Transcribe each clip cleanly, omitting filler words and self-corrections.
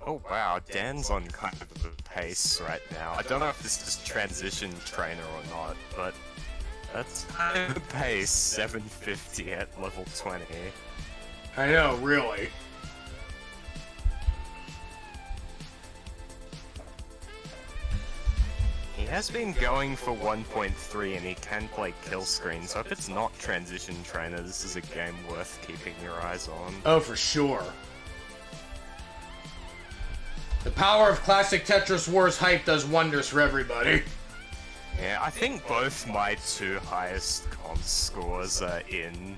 Oh wow, Dan's on kind of a pace right now. I don't know if this is transition trainer or not, but that's kind of a pace, 750 at level 20. I know, really. He has been going for 1.3 and he can play kill screen, so if it's not transition trainer, this is a game worth keeping your eyes on. Oh, for sure. The power of classic Tetris Wars hype does wonders for everybody. Yeah, I think both my two highest comp scores are in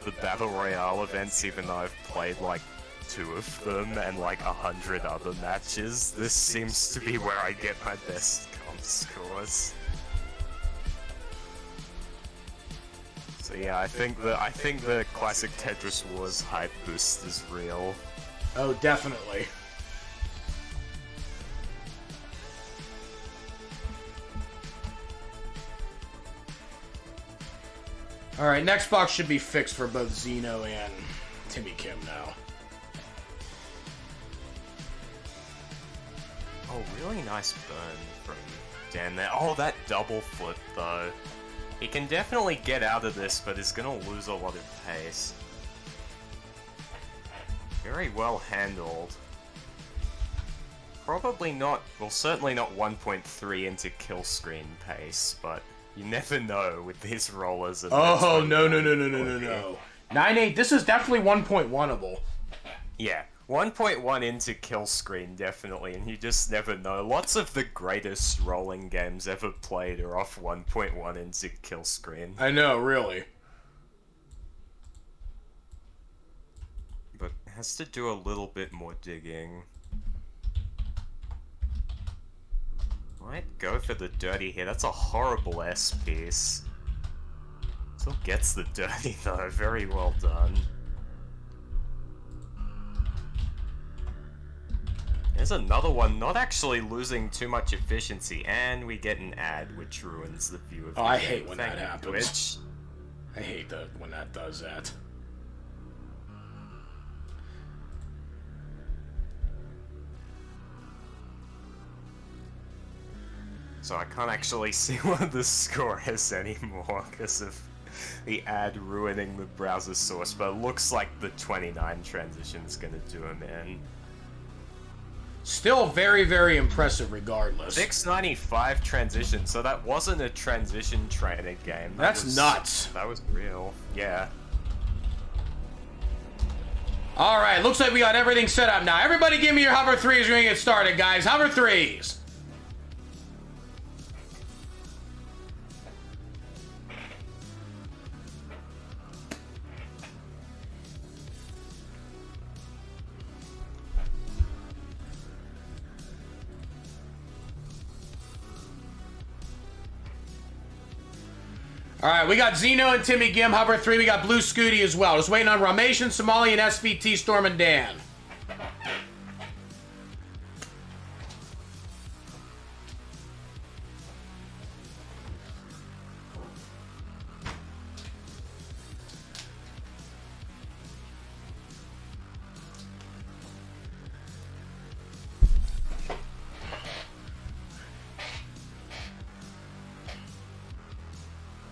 the Battle Royale events, even though I've played like 2 of them and like 100 other matches. This seems to be where I get my best comp scores. So yeah, I think the classic Tetris Wars hype boost is real. Oh, definitely. Alright, next box should be fixed for both Xeno and Timmy Kim now. Oh, really nice burn from Dan there. Oh, that double flip though. He can definitely get out of this, but is gonna lose a lot of pace. Very well handled. Probably not, well, certainly not 1.3 into kill screen pace, but you never know with these rollers. And oh, no. 9.8, this is definitely 1.1-able. Yeah, 1.1 into kill screen, definitely, and you just never know. Lots of the greatest rolling games ever played are off 1.1 into kill screen. I know, really. But it has to do a little bit more digging. Might go for the dirty here. That's a horrible S piece. Still gets the dirty though. Very well done. There's another one, not actually losing too much efficiency, and we get an ad which ruins the view of the I game. hate when that happens. Twitch. I hate that when that does that. So I can't actually see what the score is anymore because of the ad ruining the browser source, but it looks like the 29 transition is going to do him in. Still very, very impressive regardless. 695 transition, so that wasn't a transition trainer game. That's nuts. That was real, yeah. Alright, looks like we got everything set up now. Everybody give me your hover threes. We're going to get started, guys. Hover threes. Alright, we got Xeno and Timmy Gim, hover 3. We got Blue Scuti as well. Just waiting on Rahmations, Somalian, SV, TStorm, and Dan.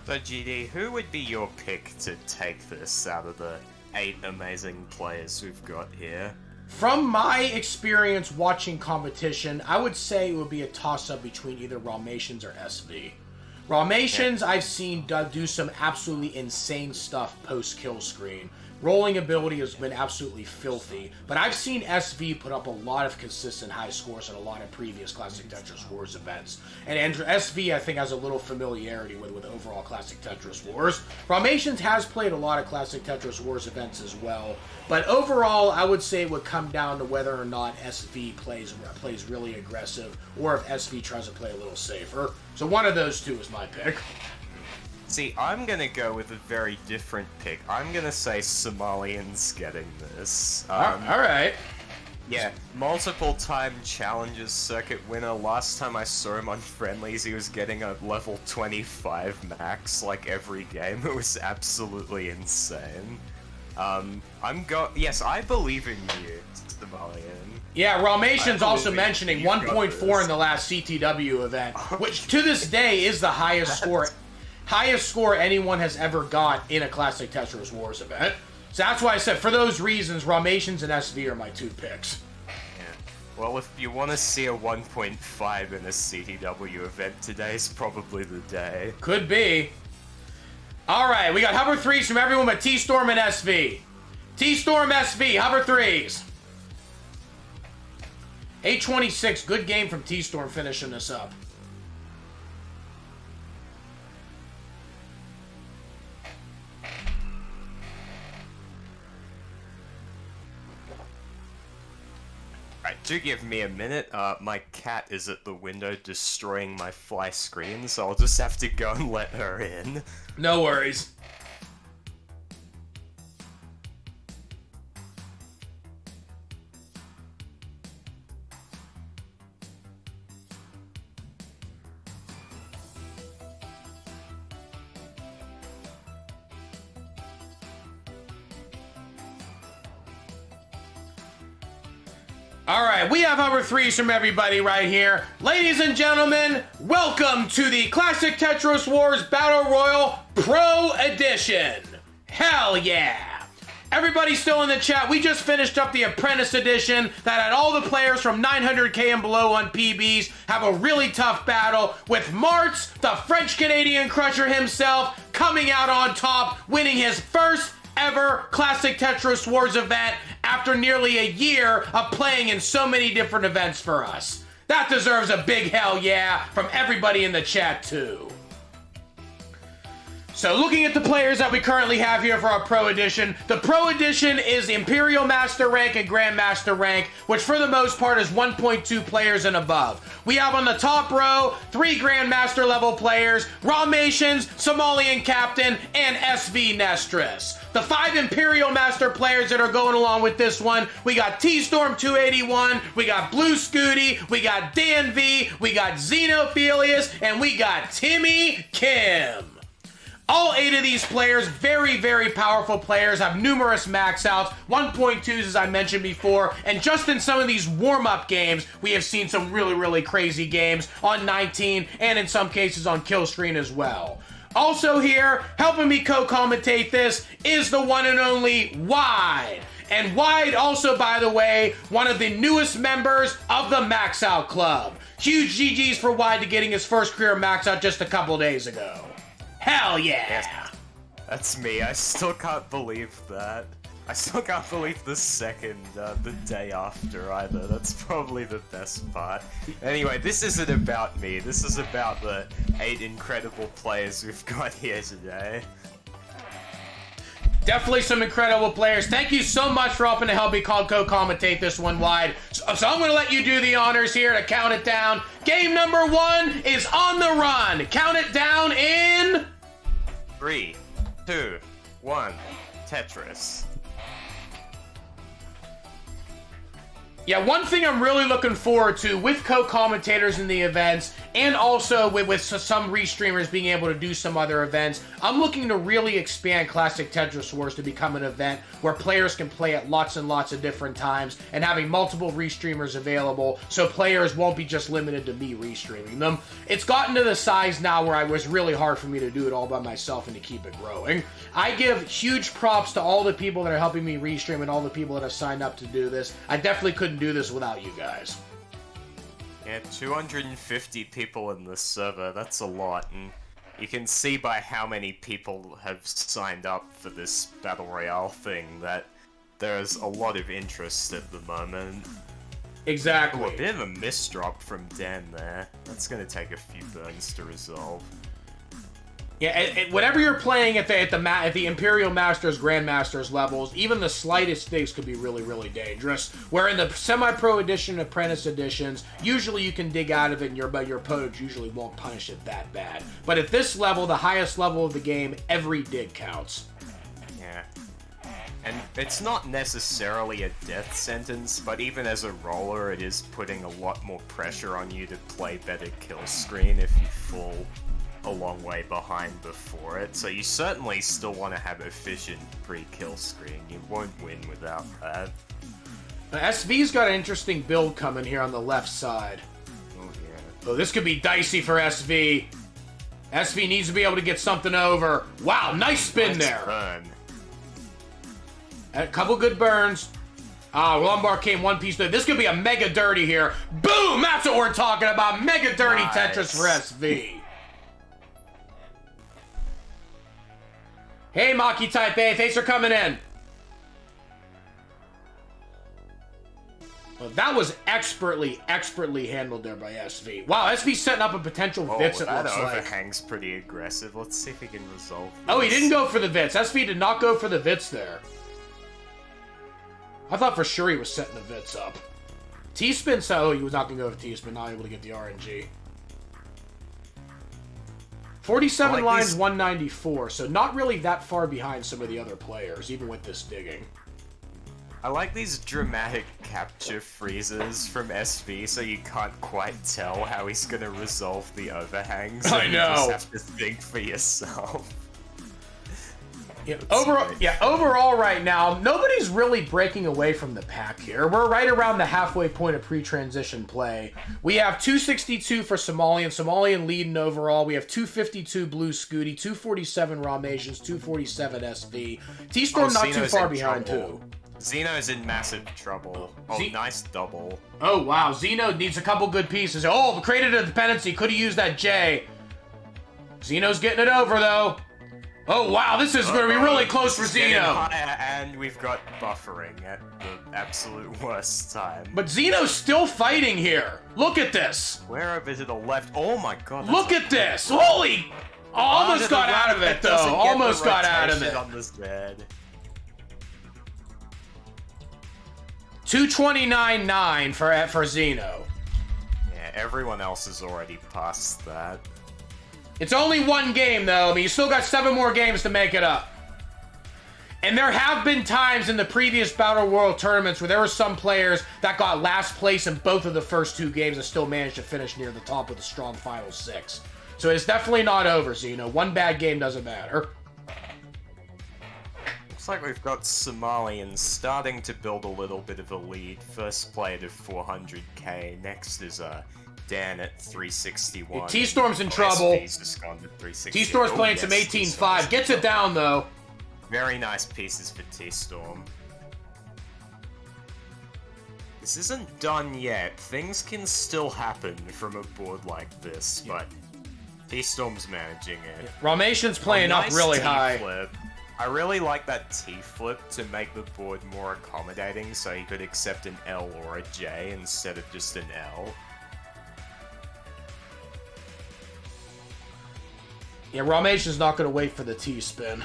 So GD, who would be your pick to take this out of the 8 amazing players we've got here? From my experience watching competition, I would say it would be a toss-up between either Rahmations or SV. Rahmations, I've seen do some absolutely insane stuff post-kill screen. Rolling ability has been absolutely filthy, but I've seen SV put up a lot of consistent high scores in a lot of previous Classic Tetris Wars events. And SV, I think, has a little familiarity with overall Classic Tetris Wars. Rahmations has played a lot of Classic Tetris Wars events as well, but overall, I would say it would come down to whether or not SV plays really aggressive, or if SV tries to play a little safer. So one of those two is my pick. See, I'm gonna go with a very different pick. I'm gonna say Somalian's getting this. Alright. Yeah, multiple time challenges circuit winner. Last time I saw him on friendlies, he was getting a level 25 max like every game. It was absolutely insane. Yes, I believe in you, Somalian. Yeah, Rahmations also mentioning You've got 1.4 in the last CTW event, which to this day is the highest score anyone has ever got in a Classic Tetris Wars event. So that's why I said, for those reasons, Rahmations and SV are my 2 picks. Yeah. Well, if you want to see a 1.5 in a CTW event, today's probably the day. Could be. Alright, we got hover 3s from everyone but TStorm and SV. TStorm, SV, hover 3s. 826, good game from TStorm finishing this up. Alright, do give me a minute. My cat is at the window destroying my fly screen, so I'll just have to go and let her in. No worries. Alright, we have hover 3s from everybody right here. Ladies and gentlemen, welcome to the Classic Tetris Wars Battle Royale Pro Edition. Hell yeah! Everybody still in the chat, we just finished up the Apprentice Edition that had all the players from 900k and below on PBs have a really tough battle with Martz, the French-Canadian Crusher himself, coming out on top, winning his first ever Classic Tetris Wars event after nearly a year of playing in so many different events for us. That deserves a big hell yeah from everybody in the chat too. So looking at the players that we currently have here for our Pro Edition, the Pro Edition is Imperial Master Rank and Grandmaster Rank, which for the most part is 1.2 players and above. We have on the top row 3 Grandmaster level players, Rahmations, Somalian Captain, and SV Nestress. The 5 Imperial Master players that are going along with this one, we got TStorm 281, we got Blue Scuti, we got Dan V, we got Xeno, and we got Timmy Kim. All 8 of these players, very, very powerful players, have numerous max outs, 1.2s as I mentioned before, and just in some of these warm-up games, we have seen some really, really crazy games on 19, and in some cases on kill screen as well. Also here, helping me co-commentate this, is the one and only Wide. And Wide also, by the way, one of the newest members of the Max Out Club. Huge GG's for Wide to getting his first career max out just a couple days ago. Hell yeah! Yes. That's me. I still can't believe that. I still can't believe the day after either. That's probably the best part. Anyway, this isn't about me. This is about the 8 incredible players we've got here today. Definitely some incredible players. Thank you so much for helping to help me co-commentate this one, Wide. So I'm going to let you do the honors here to count it down. Game number 1 is on the run. Count it down in 3, 2, 1, Tetris. Yeah, one thing I'm really looking forward to with co-commentators in the events, and also with some restreamers being able to do some other events, I'm looking to really expand Classic Tetris Wars to become an event where players can play at lots and lots of different times, and having multiple restreamers available, so players won't be just limited to me restreaming them. It's gotten to the size now where it was really hard for me to do it all by myself and to keep it growing. I give huge props to all the people that are helping me restream and all the people that have signed up to do this. I definitely couldn't do this without you guys. Yeah, 250 people in this server, that's a lot, and you can see by how many people have signed up for this Battle Royale thing that there's a lot of interest at the moment. Exactly. Ooh, a bit of a misdrop from Dan there. That's gonna take a few burns to resolve. Yeah, and whatever you're playing at the Imperial Masters, Grandmasters levels, even the slightest stakes could be really, really dangerous. Where in the Semi-Pro Edition, Apprentice Editions, usually you can dig out of it and your opponents usually won't punish it that bad. But at this level, the highest level of the game, every dig counts. Yeah. And it's not necessarily a death sentence, but even as a roller, it is putting a lot more pressure on you to play better kill screen if you fall a long way behind before it, so you certainly still want to have efficient pre-kill screen. You won't win without that. SV's got an interesting build coming here on the left side. Oh, yeah. Oh, this could be dicey for SV. SV needs to be able to get something over. Wow, nice spin there. Burn. A couple good burns. Lumbar came one piece there. This could be a mega dirty here. Boom! That's what we're talking about. Mega dirty Tetris for SV. Hey, Maki Type A. Thanks for coming in. Well, that was expertly handled there by SV. Wow, SV's setting up a potential Vitz, it looks like. That overhang's pretty aggressive. Let's see if we can resolve this. Oh, he didn't go for the Vitz. SV did not go for the Vitz there. I thought for sure he was setting the Vitz up. T-spin, so he was not going to go for T-spin, not able to get the RNG. 47 lines, 194, so not really that far behind some of the other players, even with this digging. I like these dramatic capture freezes from SV, so you can't quite tell how he's gonna resolve the overhangs. So I know. You just have to think for yourself. Yeah, overall right now, nobody's really breaking away from the pack here. We're right around the halfway point of pre-transition play. We have 262 for Somalian. Somalian leading overall. We have 252 Blue Scuti, 247 Rahmations, 247 SV. TStorm not too far behind, too. Xeno's in massive trouble. Oh, nice double. Oh, wow. Xeno needs a couple good pieces. Oh, created a dependency. Could have used that J. Xeno's getting it over, though. Oh, wow. This is going to be really close for Xeno. And we've got buffering at the absolute worst time. But Xeno's still fighting here. Look at this. Where over to the left? Oh, my God. Look at this. Holy... Almost got out of it, though. Almost got out of it. On this bed. 229.9 for Xeno. Yeah, everyone else is already past that. It's only one game, though. I mean, you still got 7 more games to make it up. And there have been times in the previous Battle Royale tournaments where there were some players that got last place in both of the first 2 games and still managed to finish near the top with a strong final 6. So it's definitely not over, Xeno. One bad game doesn't matter. Looks like we've got Somalians starting to build a little bit of a lead. First played at 400k. Next is Dan at 361. T-Storm's in trouble. T-Storm's playing some 18.5. Gets it down, though. Very nice pieces for T-Storm. This isn't done yet. Things can still happen from a board like this, but T-Storm's managing it. Rahmations playing up really high. Flip. I really like that T-flip to make the board more accommodating, so you could accept an L or a J instead of just an L. Yeah, Rahmations not going to wait for the T-spin.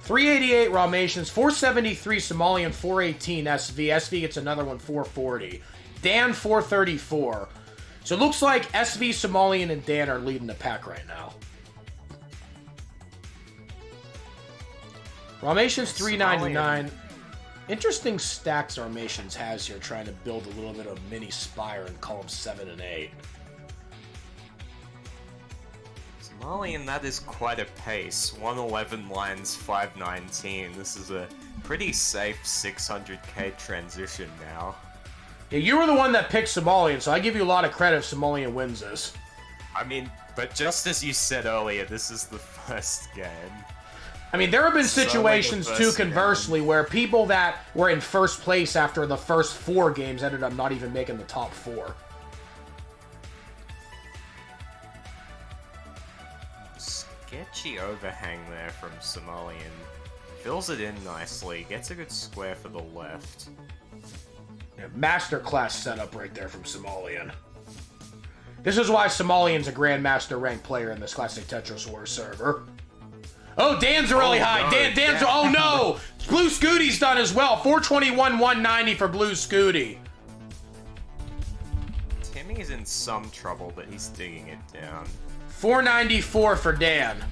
388 Rahmations, 473 Somalian, 418 SV. SV gets another one, 440. Dan, 434. So it looks like SV, Somalian, and Dan are leading the pack right now. Rahmations, 399. Interesting stacks Rahmations has here, trying to build a little bit of mini Spire in columns 7 and 8. Somalian, that is quite a pace. 111 lines, 519. This is a pretty safe 600k transition now. Yeah, you were the one that picked Somalian, so I give you a lot of credit if Somalian wins this. I mean, but just as you said earlier, this is the first game. I mean, there have been situations, too, conversely, where people that were in first place after the first 4 games ended up not even making the top 4. Sketchy overhang there from Somalian. Fills it in nicely, gets a good square for the left. Yeah, masterclass setup right there from Somalian. This is why Somalian's a Grandmaster ranked player in this classic Tetris War server. Oh, Dan's really high. No, Dan's. Oh no! Blue Scuti's done as well. 421, 190 for Blue Scuti. Timmy's in some trouble, but he's digging it down. 494 for Dan.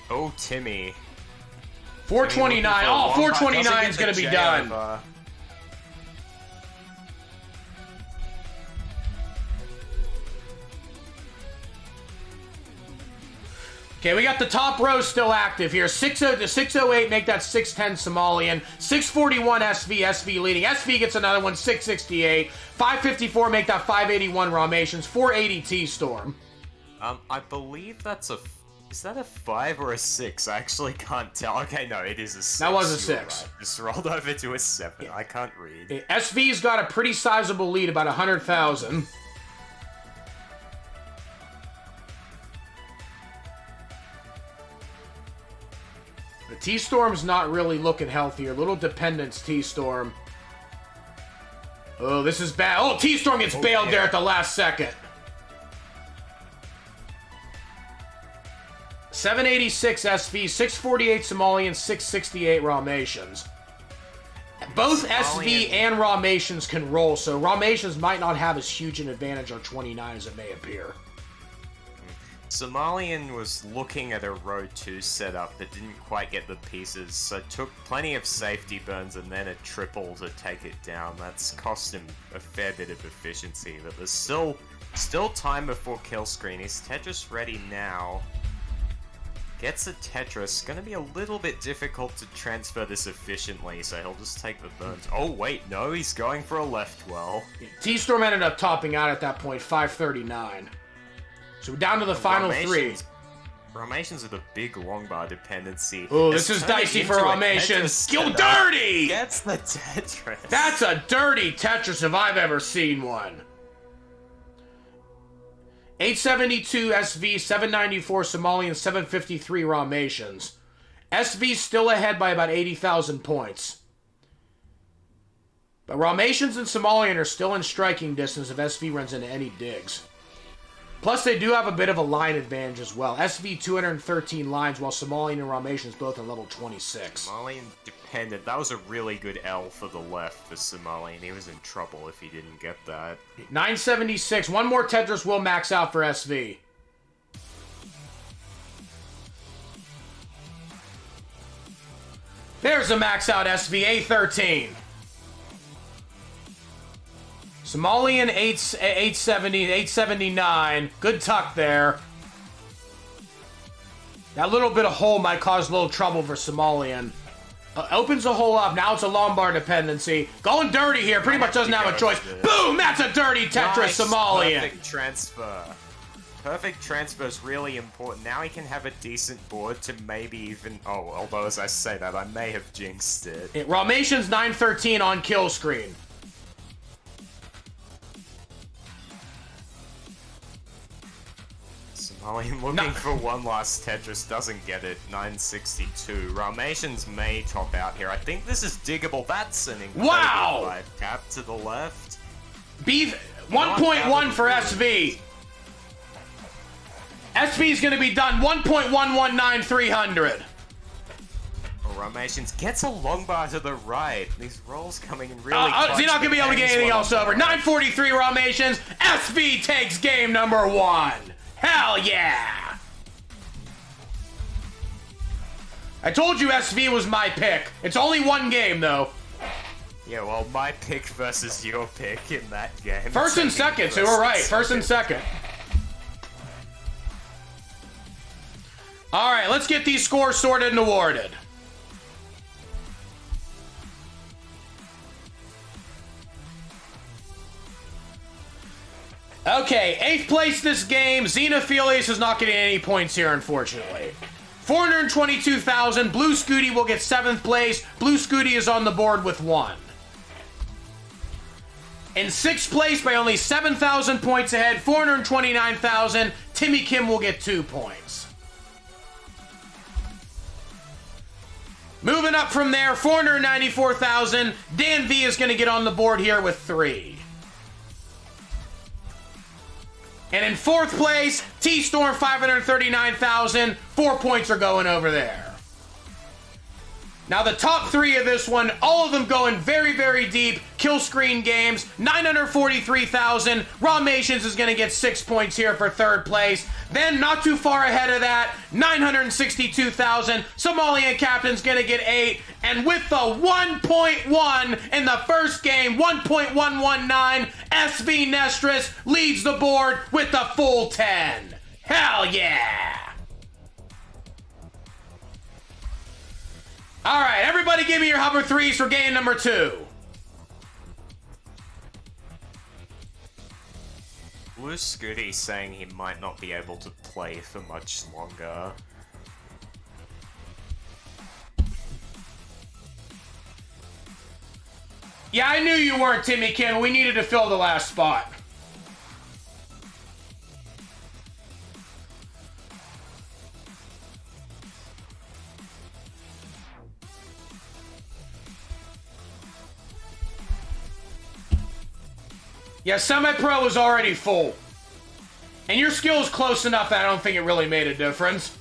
Oh, Timmy. 429. Oh, 429 is going to be done. Okay, we got the top row still active here. 608, make that 610 Somalian. 641 SV leading. SV gets another one, 668. 554, make that 581 Rahmations. 480 TStorm. I believe that's a... Is that a 5 or a 6? I actually can't tell. Okay, no, it is a 6. That was a You're 6. Right. Just rolled over to a 7. Yeah. I can't read. SV's got a pretty sizable lead, about 100,000. The TStorm's not really looking healthier. Little dependence, TStorm. Oh, this is bad. Oh, TStorm gets bailed there at the last second. 786 SV, 648 Somalian, 668 Rahmations. Both SV and Rahmations can roll, so Rahmations might not have as huge an advantage on 29 as it may appear. Somalian was looking at a row 2 setup that didn't quite get the pieces, so took plenty of safety burns and then a triple to take it down. That's cost him a fair bit of efficiency, but there's still time before kill screen. Is Tetris ready now? Gets a Tetris. Gonna be a little bit difficult to transfer this efficiently, so he'll just take the burns. Oh wait, no, he's going for a left well. TStorm ended up topping out at that point, 539. So we're down to the final 3. Rahmations with a big longbar dependency. Oh, this is dicey for Rahmations. Skill dirty! Gets the Tetris. That's a dirty Tetris if I've ever seen one. 872 SV, 794 Somalian, 753 Rahmations. SV still ahead by about 80,000 points. But Rahmations and Somalian are still in striking distance if SV runs into any digs. Plus, they do have a bit of a line advantage as well. SV 213 lines, while Somalian and Rahmations both are level 26. Somalian dependent. That was a really good L for the left for Somalian. He was in trouble if he didn't get that. 976. One more Tetris will max out for SV. There's a max out SV, A13. Somalian 870, 879. Good tuck there. That little bit of hole might cause a little trouble for Somalian. Opens the hole up. Now it's a lumbar dependency. Going dirty here. Pretty much doesn't have a choice. Boom! That's a dirty Tetris, nice, Somalian. Perfect transfer. Perfect transfer is really important. Now he can have a decent board to maybe even... Oh, although as I say that, I may have jinxed it. Rahmations 913 on kill screen. Somalian looking for one last Tetris, doesn't get it. 962. Rahmations may top out here. I think this is diggable. That's an incredible 5 tap to the left. B 1.1 for SV. SV is going to be done. 1.119,300. Rahmations gets a longbar to the right. These rolls coming in really clutch. He's not going to be able to get anything else over. 943 Rahmations. SV takes game number 1. Hell yeah! I told you SV was my pick. It's only one game, though. Yeah, well, my pick versus your pick in that game. First and second, so we're right. First and second. All right, let's get these scores sorted and awarded. Okay, 8th place this game. Xenophilius is not getting any points here, unfortunately. 422,000. Blue Scuti will get 7th place. Blue Scuti is on the board with 1. In 6th place by only 7,000 points ahead, 429,000. Timmy Kim will get 2 points. Moving up from there, 494,000. Dan V is going to get on the board here with 3. And in 4th place, TStorm 539,000. 4 points are going over there. Now the top 3 of this one, all of them going very, very deep. Kill screen games, 943,000. Rahmations is going to get 6 points here for 3rd place. Then, not too far ahead of that, 962,000. Somalian Captain's going to get 8. And with the 1.1 in the first game, 1.119, SV Nestris leads the board with the full 10. Hell yeah! All right, everybody give me your hover threes for game number 2. Blue Scuti saying he might not be able to play for much longer. Yeah, I knew you weren't, Timmy Kim. We needed to fill the last spot. Yeah, Semi-Pro was already full. And your skill's close enough that I don't think it really made a difference.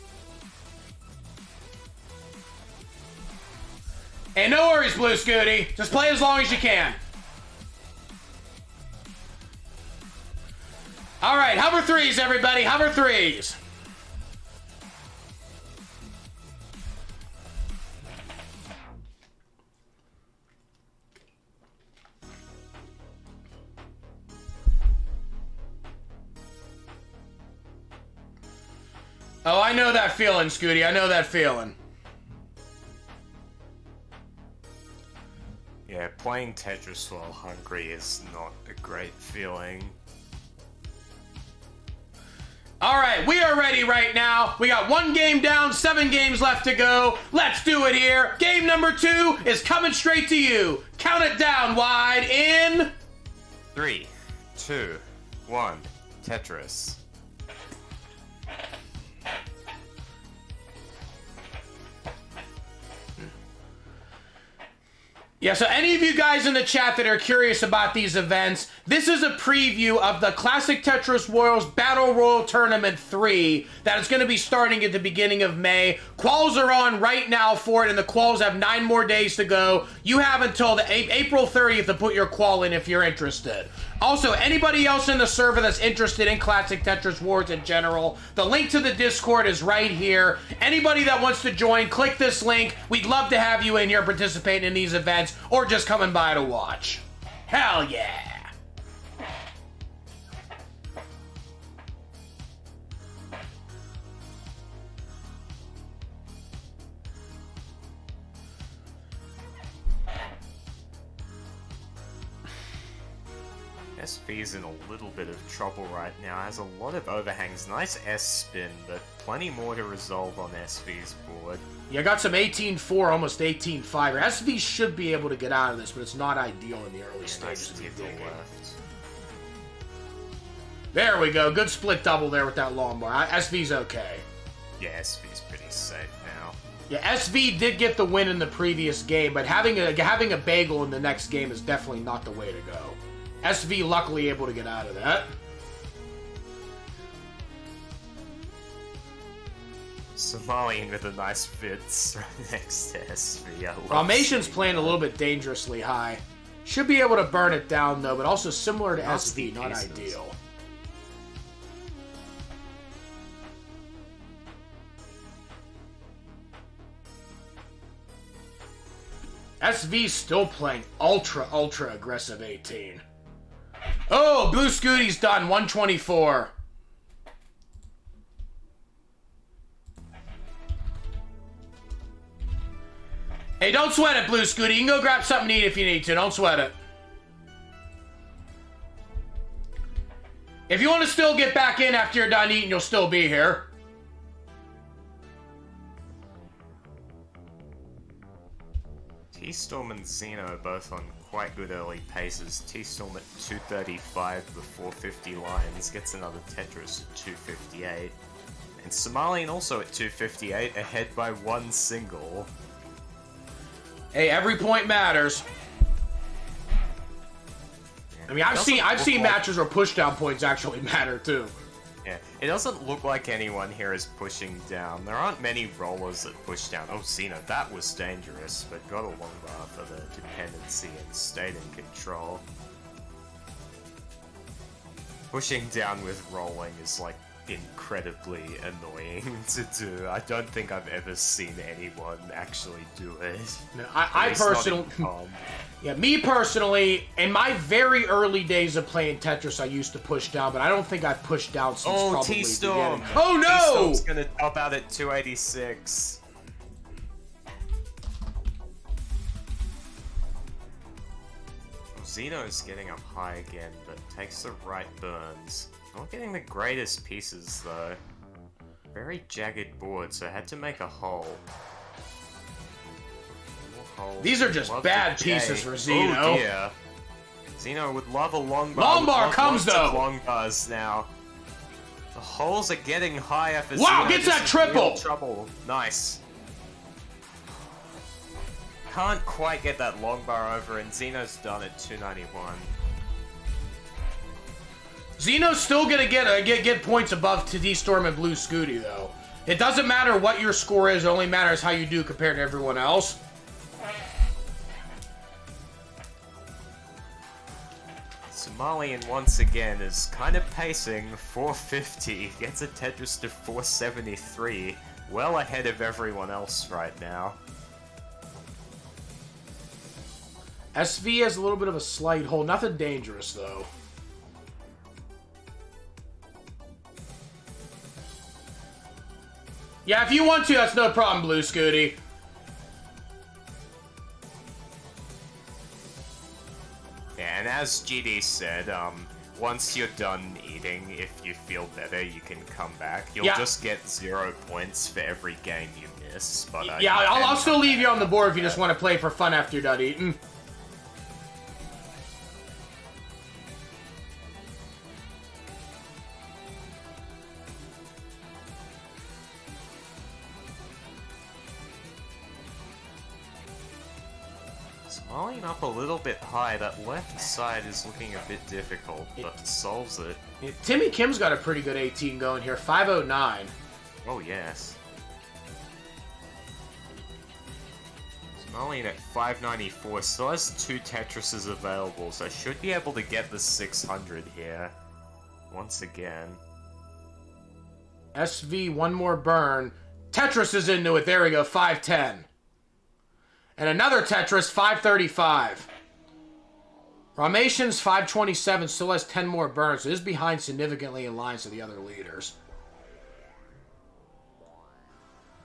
Hey, no worries, Blue Scuti. Just play as long as you can. All right, hover threes, everybody. Hover threes. Oh, I know that feeling, Scuti. I know that feeling. Yeah, playing Tetris while hungry is not a great feeling. All right, we are ready right now. We got 1 game down, 7 games left to go. Let's do it here. Game number 2 is coming straight to you. Count it down wide in 3, 2, 1, Tetris. Yeah, so any of you guys in the chat that are curious about these events, this is a preview of the Classic Tetris Royals Battle Royal Tournament 3 that is going to be starting at the beginning of May. Quals are on right now for it, and the quals have 9 more days to go. You have until the April 30th to put your qual in if you're interested. Also, anybody else in the server that's interested in Classic Tetris Wars in general, the link to the Discord is right here. Anybody that wants to join, click this link. We'd love to have you in here participating in these events or just coming by to watch. Hell yeah! SV's in a little bit of trouble right now, has a lot of overhangs. Nice S-spin, but plenty more to resolve on SV's board. You got some 18-4, almost 18-5. SV should be able to get out of this, but it's not ideal in the early stages of the game. Left. There we go. Good split double there with that long bar. SV's okay. Yeah, SV's pretty safe now. Yeah, SV did get the win in the previous game, but having a bagel in the next game is definitely not the way to go. SV luckily able to get out of that. Somalian with a nice fits next to SV. Rahmations playing a little bit dangerously high. Should be able to burn it down though, but also similar to SV, not ideal. SV's still playing ultra aggressive 18. Oh, Blue Scuti's done, 124. Hey, don't sweat it, Blue Scuti. You can go grab something to eat if you need to. Don't sweat it. If you want to still get back in after you're done eating, you'll still be here. TStorm and Xeno are both on quite good early paces. TStorm at 235 the 450 lines, gets another Tetris at 258. And Somalian also at 258, ahead by 1 single. Hey, every point matters. I mean, I've seen matches where pushdown points actually matter too. Yeah, it doesn't look like anyone here is pushing down. There aren't many rollers that push down. Oh, Xeno, that was dangerous, but got a long bar for the dependency and stayed in control. Pushing down with rolling is like incredibly annoying to do. I don't think I've ever seen anyone actually do it. No, I personally, yeah, me personally, in my very early days of playing Tetris, I used to push down, but I don't think I've pushed down since probably TStorm. Oh no! TStorm's gonna top out at 286. Xeno's getting up high again, but takes the right burns. Not getting the greatest pieces, though. Very jagged board, so I had to make a hole. These are just bad pieces for Xeno. Oh dear. Xeno would love a long bar. Long bar comes though. Long bars now. The holes are getting higher for Xeno. Wow, gets that triple. Trouble. Nice. Can't quite get that long bar over, and Xeno's done at 291. Xeno's still gonna get points above TStorm and Blue Scuti though. It doesn't matter what your score is; it only matters how you do compared to everyone else. Somalian once again is kind of pacing 450, gets a Tetris to 473, well ahead of everyone else right now. SV has a little bit of a slight hole, nothing dangerous though. Yeah, if you want to, that's no problem, Blue Scuti. Yeah, and as GD said, once you're done eating, if you feel better, you can come back. You'll just get 0 points for every game you miss. But yeah, I'll still leave you on the board if you just want to play for fun after you're done eating. Somalian up a little bit high. That left side is looking a bit difficult, but solves it. Yeah, Timmy Kim's got a pretty good 18 going here, 509. Oh, yes. Somalian at 594 still has 2 Tetrises available, so should be able to get the 600 here. Once again. SV, one more burn. Tetris is into it. There we go, 510. And another Tetris, 535. Rahmations, 527, still has 10 more burns, so is behind significantly in lines to the other leaders.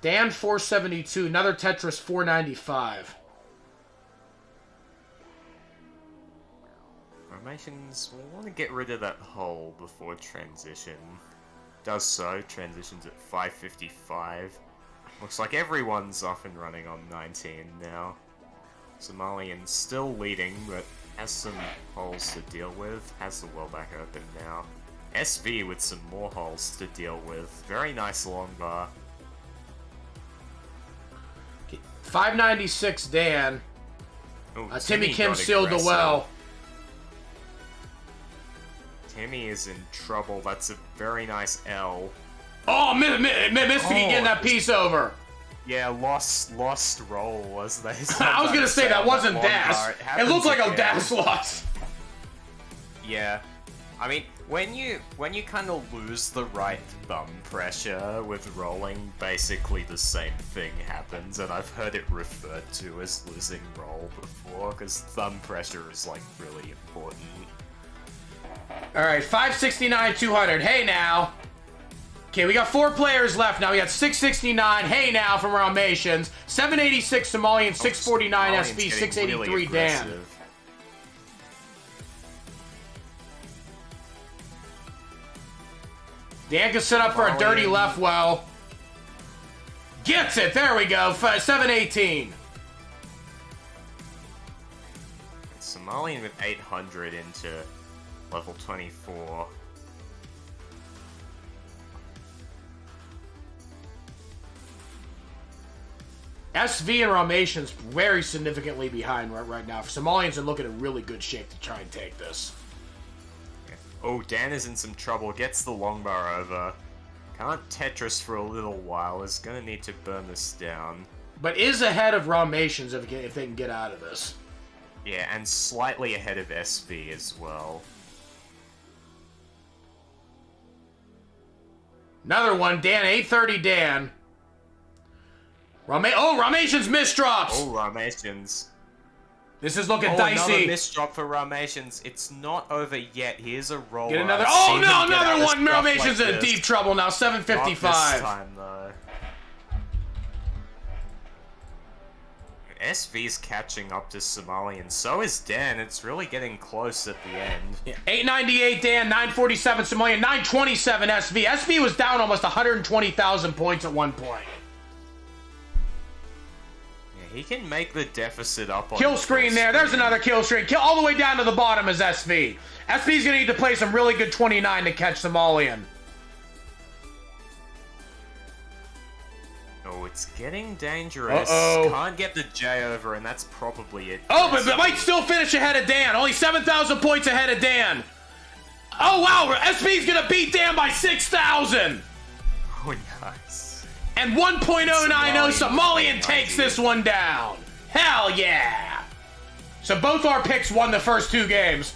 Dan, 472, another Tetris, 495. Rahmations will want to get rid of that hole before transition. Does so, transitions at 555. Looks like everyone's off and running on 19 now. Somalian still leading, but has some holes to deal with. Has the well back open now. SV with some more holes to deal with. Very nice long bar. 596 Dan. Ooh, Timmy Kim sealed the well. Timmy is in trouble. That's a very nice L. Oh, missed getting that piece over. Yeah, lost roll, as they said. I was gonna say that wasn't dash. It looked like a dash loss. Yeah, I mean, when you kind of lose the right thumb pressure with rolling, basically the same thing happens, and I've heard it referred to as losing roll before, because thumb pressure is like really important. All right, 569, 200. Hey now. Okay, we got 4 players left now. We got 669, hey now from Rahmations, 786 Somalian, 649 SV, 683 really Dan. Dan can set up for a dirty left well. Gets it, there we go, 718. Somalian with 800 into level 24. SV and Rahmations very significantly behind right now. Somalians are looking in really good shape to try and take this. Oh, Dan is in some trouble. Gets the long bar over. Can't Tetris for a little while. Is gonna need to burn this down. But is ahead of Rahmations if they can get out of this. Yeah, and slightly ahead of SV as well. Another one, Dan, 830 Dan. Rahmations misdrops! Oh, Rahmations. This is looking dicey. Another misdrop for Rahmations. It's not over yet. Here's a roll. Get another. Oh no, another one! Rahmations in deep trouble now. 755. Not this time, though. SV's catching up to Somalian. So is Dan. It's really getting close at the end. Yeah. 898 Dan, 947 Somalian, 927 SV. SV was down almost 120,000 points at one point. Yeah, he can make the deficit up on Kill screen there. There's another kill screen. Kill all the way down to the bottom is SV. SV's gonna need to play some really good 29 to catch Somalian. Oh, it's getting dangerous. Uh-oh. Can't get the J over, and that's probably it. Oh, but it might still finish ahead of Dan. Only 7,000 points ahead of Dan. Oh, wow. SV's going to beat Dan by 6,000. Oh, nice. And 1.090 Somalian takes this one down. Hell yeah. So both our picks won the first two games.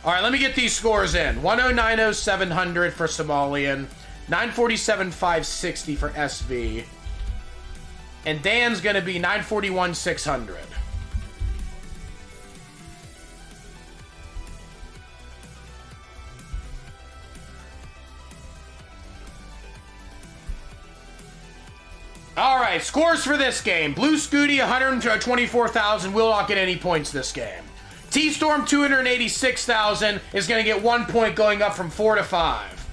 All right, let me get these scores in. 1090 700 for Somalian, 947 560 for SV, and Dan's gonna be 941 600. All right, scores for this game. Blue Scuti 124,000 will not get any points this game. TStorm 286,000 is going to get 1 point, going up from 4 to 5.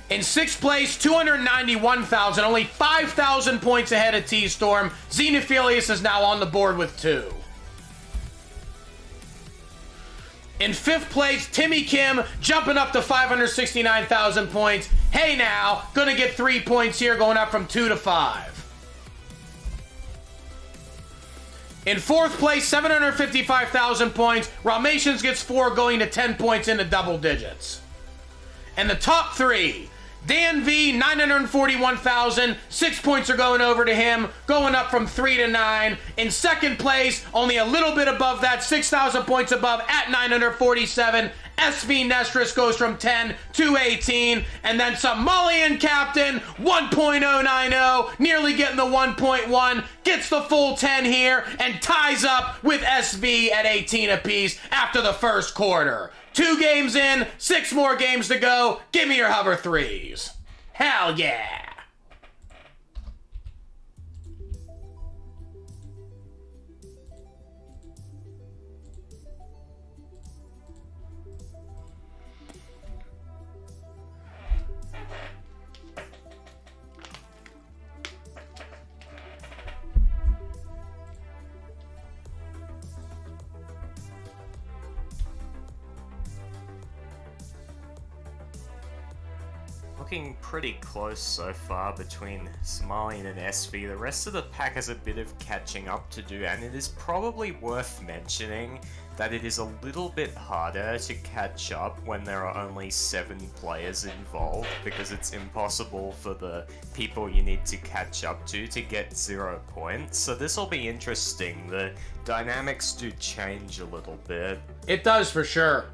In sixth place, 291,000, only 5,000 points ahead of TStorm. Xenophilius is now on the board with 2. In fifth place, Timmy Kim jumping up to 569,000 points. Hey now, gonna get 3 points here, going up from 2 to 5. In fourth place, 755,000 points. Rahmations gets 4, going to 10 points into double digits. And the top three, Dan V, 941,000. 6 points are going over to him, going up from 3 to 9. In second place, only a little bit above that, 6,000 points above at 947. SV Nestris goes from 10 to 18. And then Somalian Captain, 1.090, nearly getting the 1.1, gets the full 10 here, and ties up with SV at 18 apiece after the first quarter. 2 games in, 6 more games to go. Give me your hover threes. Hell yeah. Looking pretty close so far between Somalian and SV. The rest of the pack has a bit of catching up to do, and it is probably worth mentioning that it is a little bit harder to catch up when there are only 7 players involved, because it's impossible for the people you need to catch up to get 0 points. So this will be interesting. The dynamics do change a little bit. It does for sure.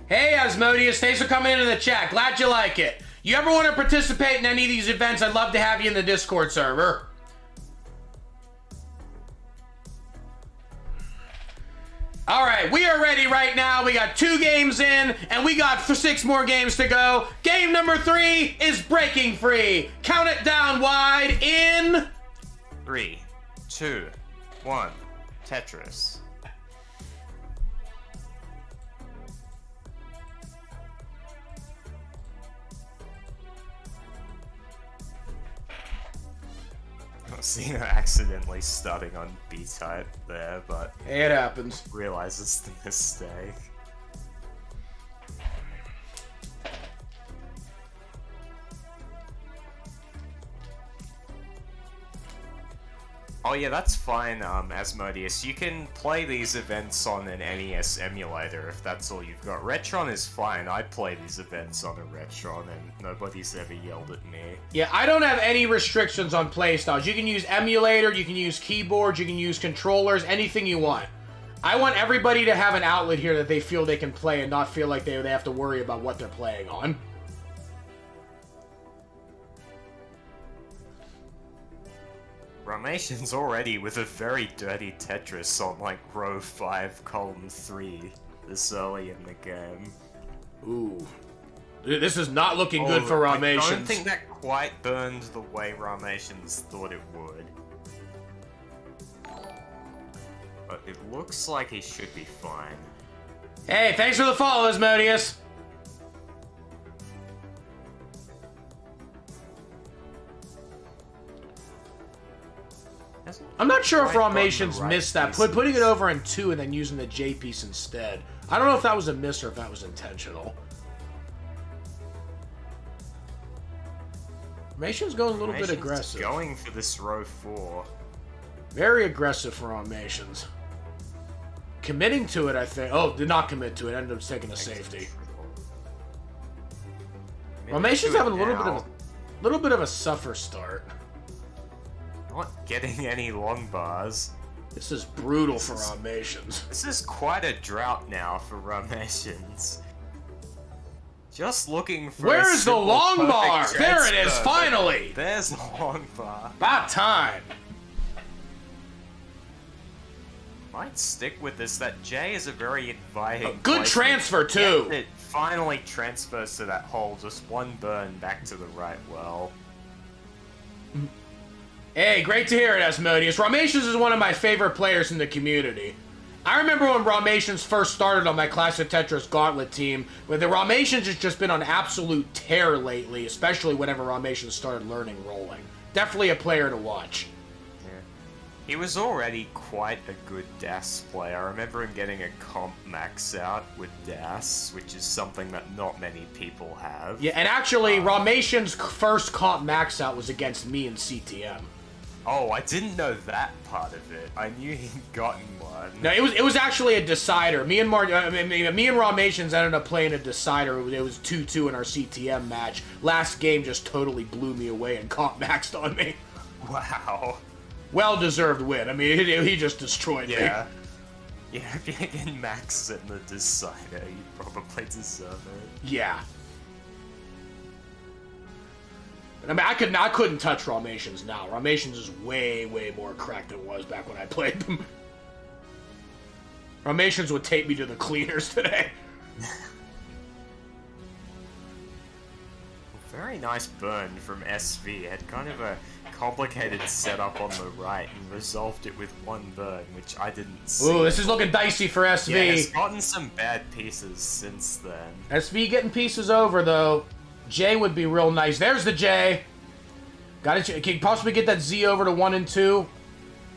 Hey Asmodeus, thanks for coming into the chat. Glad you like it. You ever want to participate in any of these events, I'd love to have you in the Discord server. All right, we are ready right now. We got 2 games in, and we got 6 more games to go. Game number 3 is Breaking Free. Count it down wide in 3, 2, 1, Tetris. Xeno accidentally starting on B-type there, but it happens. Realizes the mistake. Oh yeah, that's fine, Asmodeus. You can play these events on an NES emulator if that's all you've got. Retron is fine. I play these events on a Retron and nobody's ever yelled at me. Yeah, I don't have any restrictions on playstyles. You can use emulator, you can use keyboards, you can use controllers, anything you want. I want everybody to have an outlet here that they feel they can play and not feel like they have to worry about what they're playing on. Rahmations already with a very dirty Tetris on like row 5, column 3 this early in the game. Ooh. This is not looking good for I Rahmations. don't think that quite burned the way Rahmations thought it would. But it looks like he should be fine. Hey, thanks for the follow, Asmodeus. I'm not sure if Rahmations missed that. Putting it over in 2 and then using the J piece instead. I don't know if that was a miss or if that was intentional. Rahmations going a little bit aggressive. Going for this row 4. Very aggressive for Rahmations. Committing to it, I think. Oh, did not commit to it. Ended up taking a safety. Rahmations having a little bit of a suffer start. Not getting any long bars. This is brutal for Rahmations. This is quite a drought now for Rahmations. Just looking for Where's the long bar? There it is, finally! There's the long bar. About time. Might stick with this. That J is a very inviting. Good placement. transfer, too. It finally transfers to that hole. Just one burn back to the right well. Hey, great to hear it, Asmodeus. Rahmations is one of my favorite players in the community. I remember when Rahmations first started on my Classic Tetris Gauntlet team, but the Rahmations has just been on absolute tear lately, especially whenever Rahmations started learning rolling. Definitely a player to watch. Yeah. He was already quite a good DAS player. I remember him getting a comp max out with DAS, which is something that not many people have. Yeah, and actually, Rahmations' first comp max out was against me in CTM. Oh, I didn't know that part of it. I knew he'd gotten one. No, it was actually a decider. Me and Rahmations ended up playing a decider. It was 2-2 in our CTM match. Last game just totally blew me away and comp maxed on me. Wow. Well-deserved win. I mean, he just destroyed me. Yeah, if you can max in the decider, you probably deserve it. Yeah. I mean, I couldn't touch Rahmations now. Rahmations is way, way more cracked than it was back when I played them. Rahmations would take me to the cleaners today. Very nice burn from SV. Had kind of a complicated setup on the right and resolved it with one burn, which I didn't see. Ooh, this is looking dicey for SV. Yeah, it's gotten some bad pieces since then. SV getting pieces over, though. J would be real nice. There's the J. Got it. Can you possibly get that Z over to 1 and 2?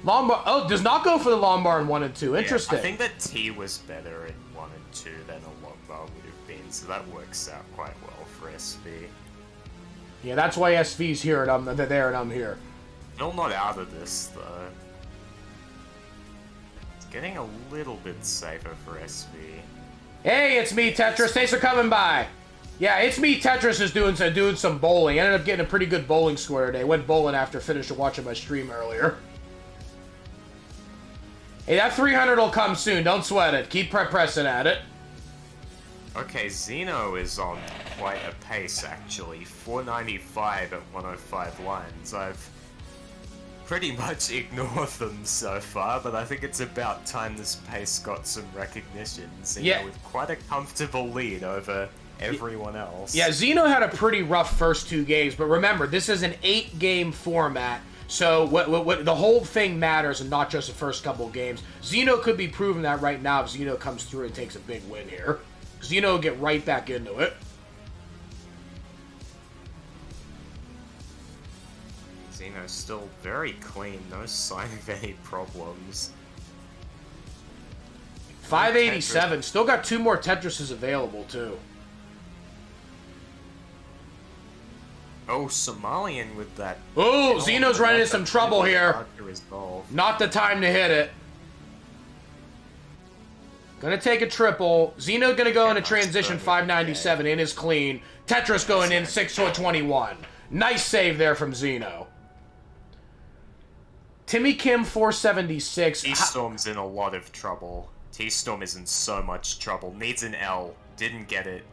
Long bar. Oh, does not go for the long bar in 1 and 2. Interesting. Yeah, I think that T was better in 1 and 2 than a long bar would have been, so that works out quite well for SV. Yeah, that's why SV's here and I'm there and I'm here. Still not out of this though. It's getting a little bit safer for SV. Hey, it's me, Tetris. Thanks for coming by. Yeah, it's me, Tetris is doing some bowling. Ended up getting a pretty good bowling score today. Went bowling after finished watching my stream earlier. Hey, that 300 will come soon. Don't sweat it. Keep pressing at it. Okay, Xeno is on quite a pace actually. 495 at 105 lines. I've pretty much ignored them so far, but I think it's about time this pace got some recognition. Xeno with quite a comfortable lead over everyone else. Yeah, Xeno had a pretty rough first 2 games, but remember, this is an 8-game format, so what the whole thing matters and not just the first couple of games. Xeno could be proving that right now if Xeno comes through and takes a big win here. Xeno will get right back into it. Xeno's still very clean, no sign of any problems. 587, still got 2 more Tetrises available too. Oh, Somalian with that. Oh, Xeno's running into some trouble here. Not the time to hit it. Gonna take a triple. Xeno gonna go into transition 597 in his clean. Tetris going in 6-21. Nice save there from Xeno. Timmy Kim 476. TStorm's in a lot of trouble. TStorm is in so much trouble. Needs an L. Didn't get it.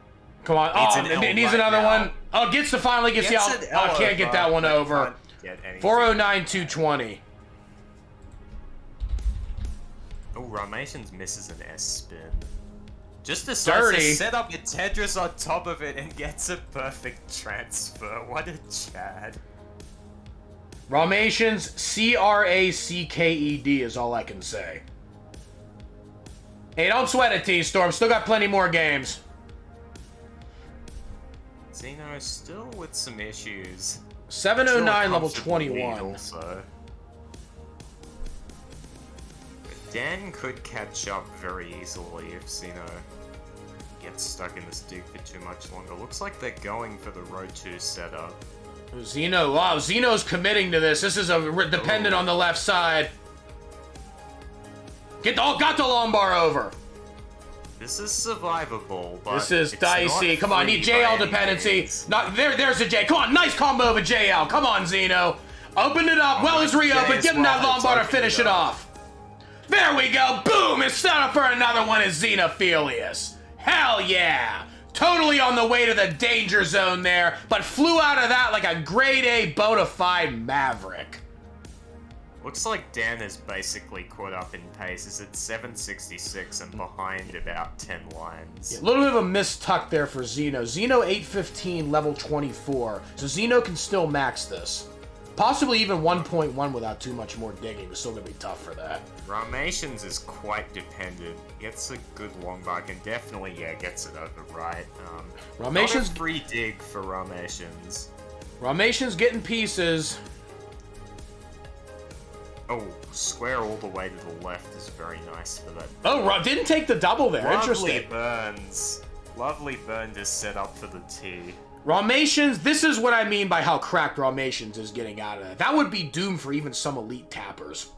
Come on. Needs another one. Oh, finally gets the L. Oh, can't get that one over. 409-220. Oh, Rahmations misses an S spin. Just decides Dirty. to set up a Tetris on top of it and gets a perfect transfer. What a Chad. Rahmations, CRACKED is all I can say. Hey, don't sweat it, TStorm. Still got plenty more games. Xeno still with some issues. 709, level Still a comfortable 21. lead also. But Dan could catch up very easily if Xeno gets stuck in this dig for too much longer. Looks like they're going for the row 2 setup. Xeno, wow, Xeno's committing to this. This is dependent on the left side. Got the lumbar over. This is survivable, but This is it's dicey. not Come on, free need by JL any dependency. means. There's a J. Come on, nice combo with JL. Come on, Xeno. Open it up. Well, it's reopened. Give him that lumbar to finish it off. There we go. Boom. It's set up for another one is Xenophilius. Hell yeah. Totally on the way to the danger zone there, but flew out of that like a grade A bona fide maverick. Looks like Dan is basically caught up in pace. He's at 766 and behind about 10 lines. A little bit of a mistuck there for Xeno. Xeno 815, level 24. So Xeno can still max this. Possibly even 1.1 without too much more digging. It's still going to be tough for that. Rahmations is quite dependent. Gets a good long bar, and definitely, gets it over right. Rahmations... Not a free dig for Rahmations. Rahmations getting pieces. Oh, square all the way to the left is very nice for that. Oh, didn't take the double there. Lovely Interesting. burns. Lovely burn to set up for the T. Rahmations, this is what I mean by how cracked Rahmations is getting out of that. That would be doomed for even some elite tappers.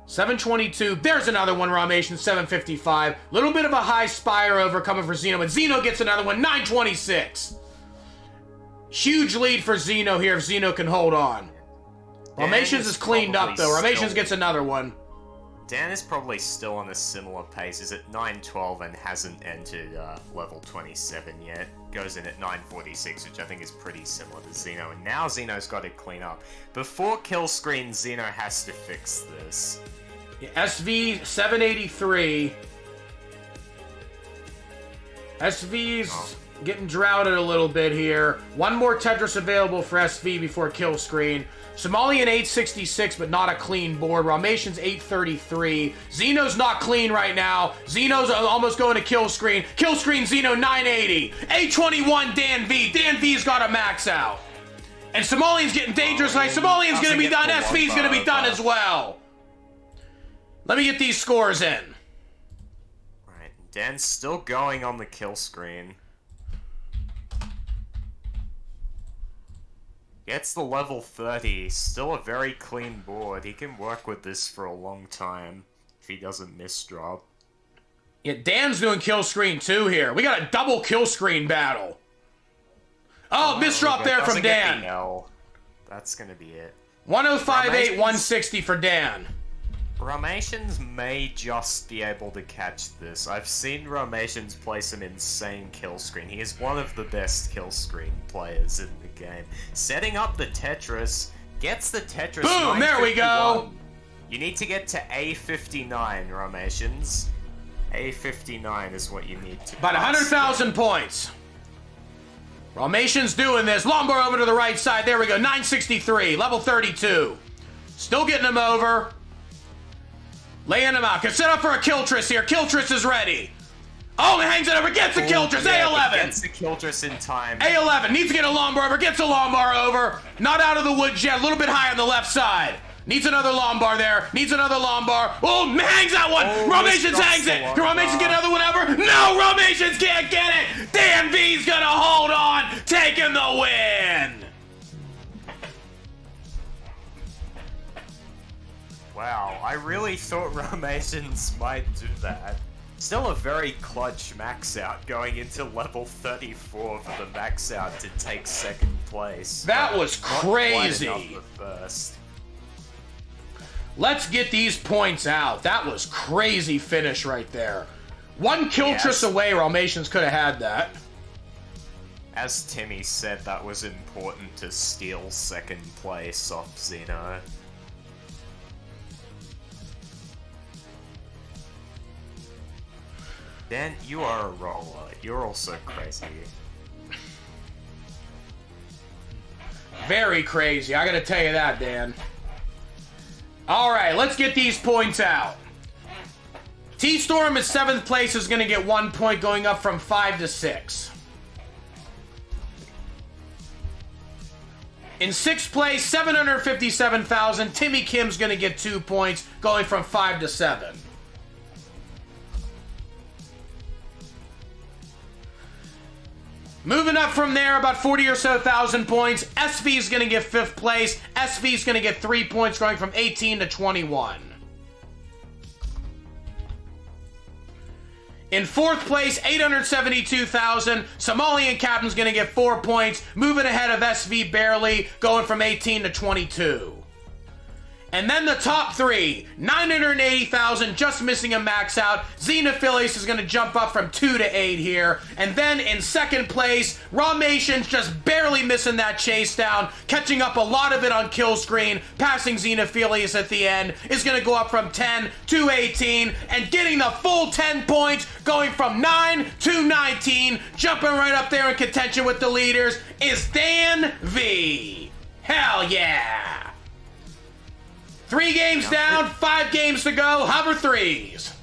722. There's another one, Rahmations, 755. Little bit of a high spire over coming for Xeno, but Xeno gets another one, 926. Huge lead for Xeno here if Xeno can hold on. Rahmations is cleaned up, though. Rahmations gets another one. Dan is probably still on a similar pace. He's at 912 and hasn't entered level 27 yet. Goes in at 946, which I think is pretty similar to Xeno. And now Xeno's got to clean up. Before kill screen, Xeno has to fix this. Yeah, SV 783. SV's getting droughted a little bit here. One more Tetris available for SV before kill screen. Somalian 866, but not a clean board. Rahmations 833. Xeno's not clean right now. Xeno's almost going to kill screen. Kill screen Xeno 980. 821 Dan V. Dan V's got a max out. And Somalian's getting dangerous. Like Somalian's going to be done. SV's going to be done as well. Let me get these scores in. Right, Dan's still going on the kill screen. Gets the level 30, still a very clean board. He can work with this for a long time if he doesn't misdrop. Yeah, Dan's doing kill screen too here. We got a double kill screen battle. Oh, misdrop there from Dan. That's gonna be it. 1058, 160 for Dan. Rahmations may just be able to catch this. I've seen Rahmations play some insane kill screen. He is one of the best kill screen players in the game. Setting up the Tetris, gets the Tetris. Boom, there we go. You need to get to A59, Rahmations. A59 is what you need to. About 100,000 points. Rahmations doing this. Lumbar over to the right side. There we go. 963, level 32. Still getting him over. Laying him out. Can set up for a Kiltris here. Kiltris is ready. Oh, he hangs it over. Gets a Kiltris. A11. Gets the Kiltris in time. A11. Needs to get a lumbar over. Gets a lumbar over. Not out of the woods yet. A little bit high on the left side. Needs another lumbar there. Needs another lumbar. Oh, hangs that one. Rahmations hangs it. Can Rahmations get another one over? No, Rahmations can't get it. Dan V's going to hold on. Taking the win. Wow, I really thought Rahmations might do that. Still a very clutch max out going into level 34 for the max out to take second place. That was crazy. Not quite enough for first. Let's get these points out. That was crazy finish right there. One Kiltris away, Rahmations could have had that. As Timmy said, that was important to steal second place off Xeno. Dan, you are a roller. You're also crazy. Very crazy, I gotta tell you that, Dan. Alright, let's get these points out. TStorm in 7th place is gonna get 1 point, going up from 5 to 6. In 6th place, 757,000. Timmy Kim's gonna get 2 points, going from 5 to 7. Moving up from there, about 40 or so thousand points. SV's gonna get 5th place. SV's gonna get 3 points, going from 18 to 21. In 4th place, 872,000. Somalian Captain's gonna get 4 points, moving ahead of SV barely, going from 18 to 22. And then the top 3, 980,000, just missing a max out. Xeno is going to jump up from 2 to 8 here. And then in 2nd place, Rahmations just barely missing that chase down, catching up a lot of it on kill screen, passing Xeno at the end, is going to go up from 10 to 18, and getting the full 10 points, going from 9 to 19, jumping right up there in contention with the leaders, is Dan V. Hell yeah! 3 games down, 5 games to go, hover 3s.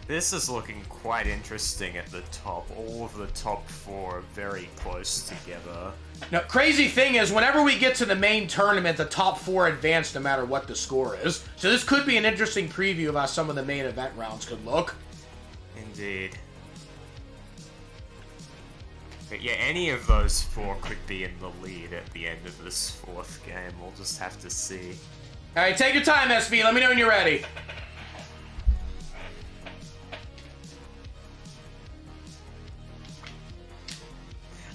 This is looking quite interesting at the top. All of the top 4 are very close together. Now, crazy thing is, whenever we get to the main tournament, the top 4 advance no matter what the score is. So this could be an interesting preview of how some of the main event rounds could look. Indeed. But yeah, any of those 4 could be in the lead at the end of this 4th game. We'll just have to see. Alright, take your time, SV. Let me know when you're ready.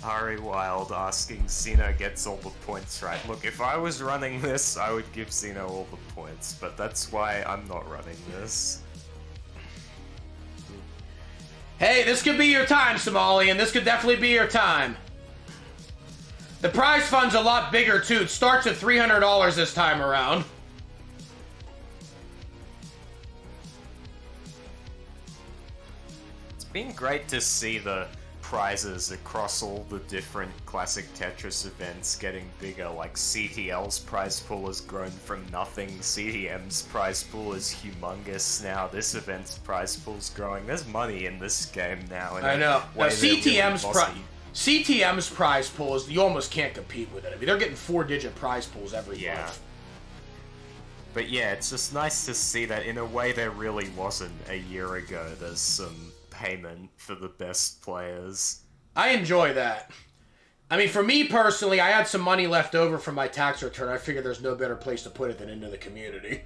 Ari Wild asking Xeno gets all the points right. Look, if I was running this, I would give Xeno all the points, but that's why I'm not running this. Hey, this could be your time, Somalian. This could definitely be your time. The prize fund's a lot bigger, too. It starts at $300 this time around. It's been great to see the prizes across all the different classic Tetris events getting bigger. Like CTL's prize pool has grown from nothing, CTM's prize pool is humongous now, this event's prize pool's growing. There's money in this game now. I know. Now, CTM's prize pool is, you almost can't compete with it. I mean, they're getting 4-digit prize pools every month. But yeah, it's just nice to see that in a way there really wasn't a year ago. There's some payment for the best players. I enjoy that. I mean, for me personally, I had some money left over from my tax return. I figured there's no better place to put it than into the community.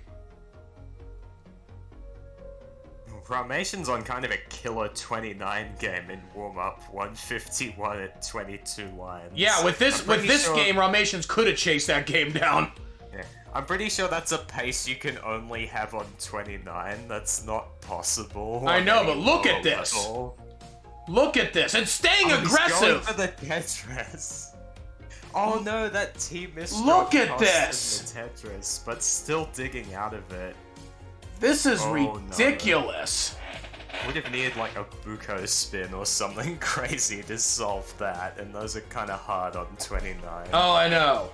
Rahmations on kind of a killer 29 game in warm-up, 151 at 22 lines. Yeah, with this game, Rahmations could have chased that game down. Yeah. I'm pretty sure that's a pace you can only have on 29. That's not possible. I know, but look at this. Level. Look at this. And staying aggressive. He's going for the Tetris. Oh no, that T-misstruck. Look at this. The Tetris, but still digging out of it. This is ridiculous. No. Would have needed like a Buko spin or something crazy to solve that, and those are kind of hard on 29. Oh, I know.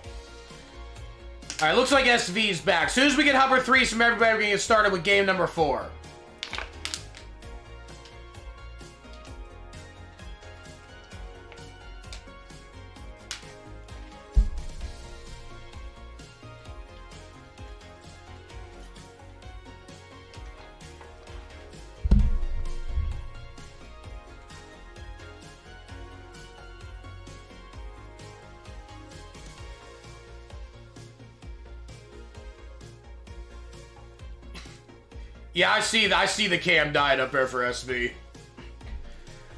Alright, looks like SV's back. As soon as we get hover 3s from everybody, we're going to get started with game number 4. Yeah, I see the cam died up there for SV.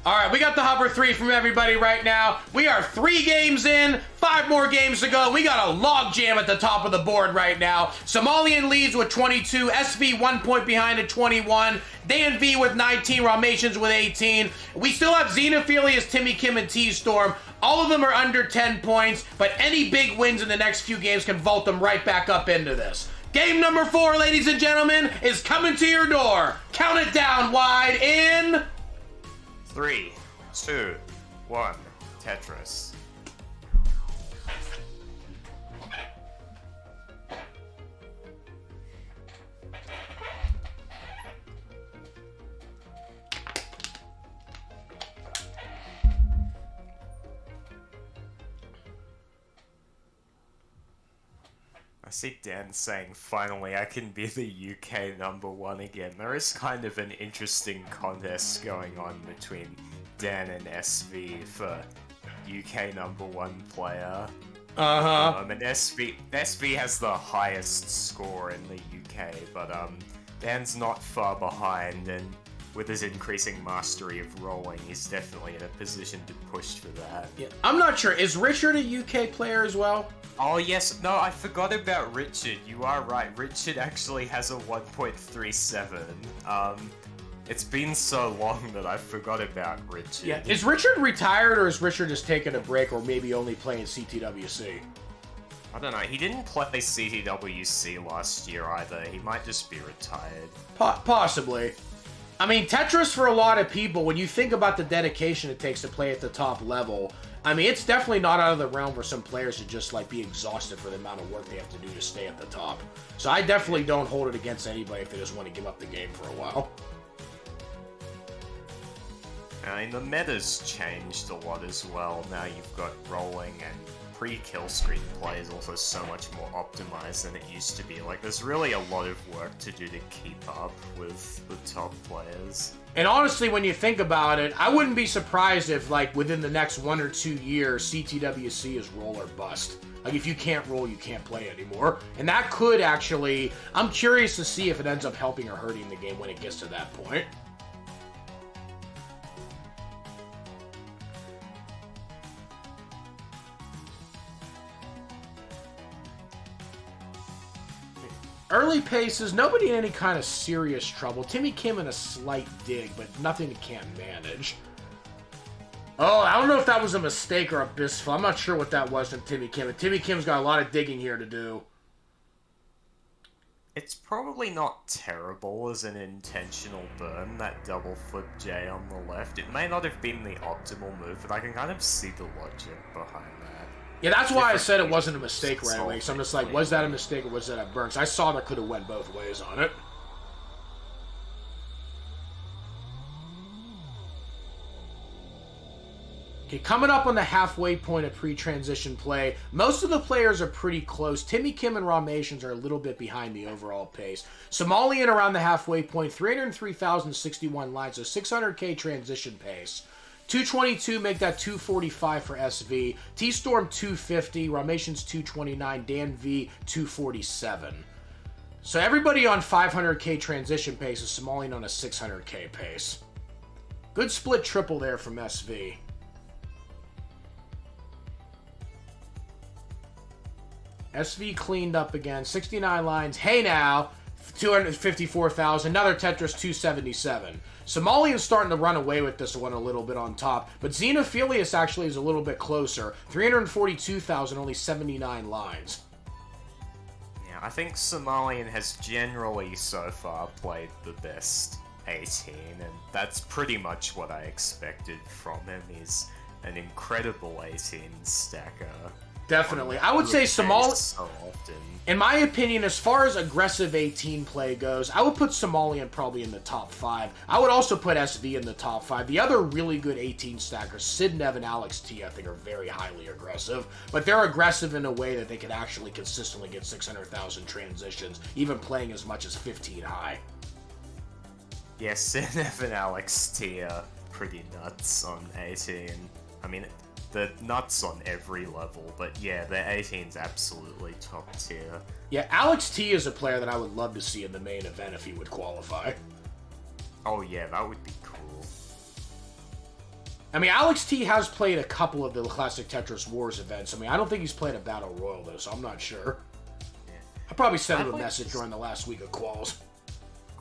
Alright, we got the hover 3 from everybody right now. We are 3 games in, 5 more games to go. We got a log jam at the top of the board right now. Somalian leads with 22, SV 1 point behind at 21, Dan V with 19, Rahmations with 18. We still have Xeno, Timmy, Kim, and TStorm. All of them are under 10 points, but any big wins in the next few games can vault them right back up into this. Game number 4, ladies and gentlemen, is coming to your door. Count it down wide in 3, 2, 1, Tetris. I see Dan saying, finally I can be the UK #1 again. There is kind of an interesting contest going on between Dan and SV for UK #1 player. And SV has the highest score in the UK, but Dan's not far behind, and with his increasing mastery of rolling, he's definitely in a position to push for that. Yeah. I'm not sure. Is Richard a UK player as well? Oh yes, no, I forgot about Richard. You are right. Richard actually has a 1.37. It's been so long that I forgot about Richard. Yeah. Is Richard retired, or is Richard just taking a break, or maybe only playing CTWC? I don't know. He didn't play CTWC last year either. He might just be retired. Possibly. I mean, Tetris, for a lot of people, when you think about the dedication it takes to play at the top level, I mean, it's definitely not out of the realm for some players to just, like, be exhausted for the amount of work they have to do to stay at the top. So I definitely don't hold it against anybody if they just want to give up the game for a while. I mean, the meta's changed a lot as well. Now you've got rolling, and pre-kill screen play is also so much more optimized than it used to be. Like, there's really a lot of work to do to keep up with the top players. And honestly, when you think about it, I wouldn't be surprised if, like, within the next 1 or 2 years, CTWC is roll or bust. Like, if you can't roll, you can't play anymore. And that could actually... I'm curious to see if it ends up helping or hurting the game when it gets to that point. Early paces, nobody in any kind of serious trouble. Timmy Kim in a slight dig, but nothing he can't manage. Oh, I don't know if that was a mistake or a bisful. I'm not sure what that was from Timmy Kim. And Timmy Kim's got a lot of digging here to do. It's probably not terrible as an intentional burn, that double flip J on the left. It may not have been the optimal move, but I can kind of see the logic behind that. Yeah, that's why I said it wasn't a mistake right away. So I'm just like, was that a mistake or was that a burn? Because I saw that could have went both ways on it. Okay, coming up on the halfway point of pre-transition play, most of the players are pretty close. Timmy Kim and Rahmations are a little bit behind the overall pace. Somalian around the halfway point, 303,061 lines, so 600k transition pace. 222 make that 245 for SV. TStorm 250, Rahmations 229, Dan V 247. So everybody on 500k transition pace is Somalian on a 600k pace. Good split triple there from SV. SV cleaned up again, 69 lines. Hey now, 254,000, another Tetris 277. Somalian's starting to run away with this one a little bit on top, but Xenophilius actually is a little bit closer. 342,000, only 79 lines. Yeah, I think Somalian has generally so far played the best 18, and that's pretty much what I expected from him. He's an incredible 18 stacker. Definitely. I would say Somalian, so often. In my opinion, as far as aggressive 18 play goes, I would put Somalian probably in the top 5. I would also put SV in the top 5. The other really good 18 stackers, Sidnev and Alex T, I think are very highly aggressive, but they're aggressive in a way that they can actually consistently get 600,000 transitions, even playing as much as 15 high. Yeah, Sidnev and Alex T are pretty nuts on 18. I mean, they're nuts on every level, but yeah, their 18's absolutely top tier. Yeah, Alex T is a player that I would love to see in the main event if he would qualify. Oh yeah, that would be cool. I mean, Alex T has played a couple of the classic Tetris Wars events. I mean, I don't think he's played a Battle Royal, though, so I'm not sure. Yeah. I probably sent him a message during the last week of quals.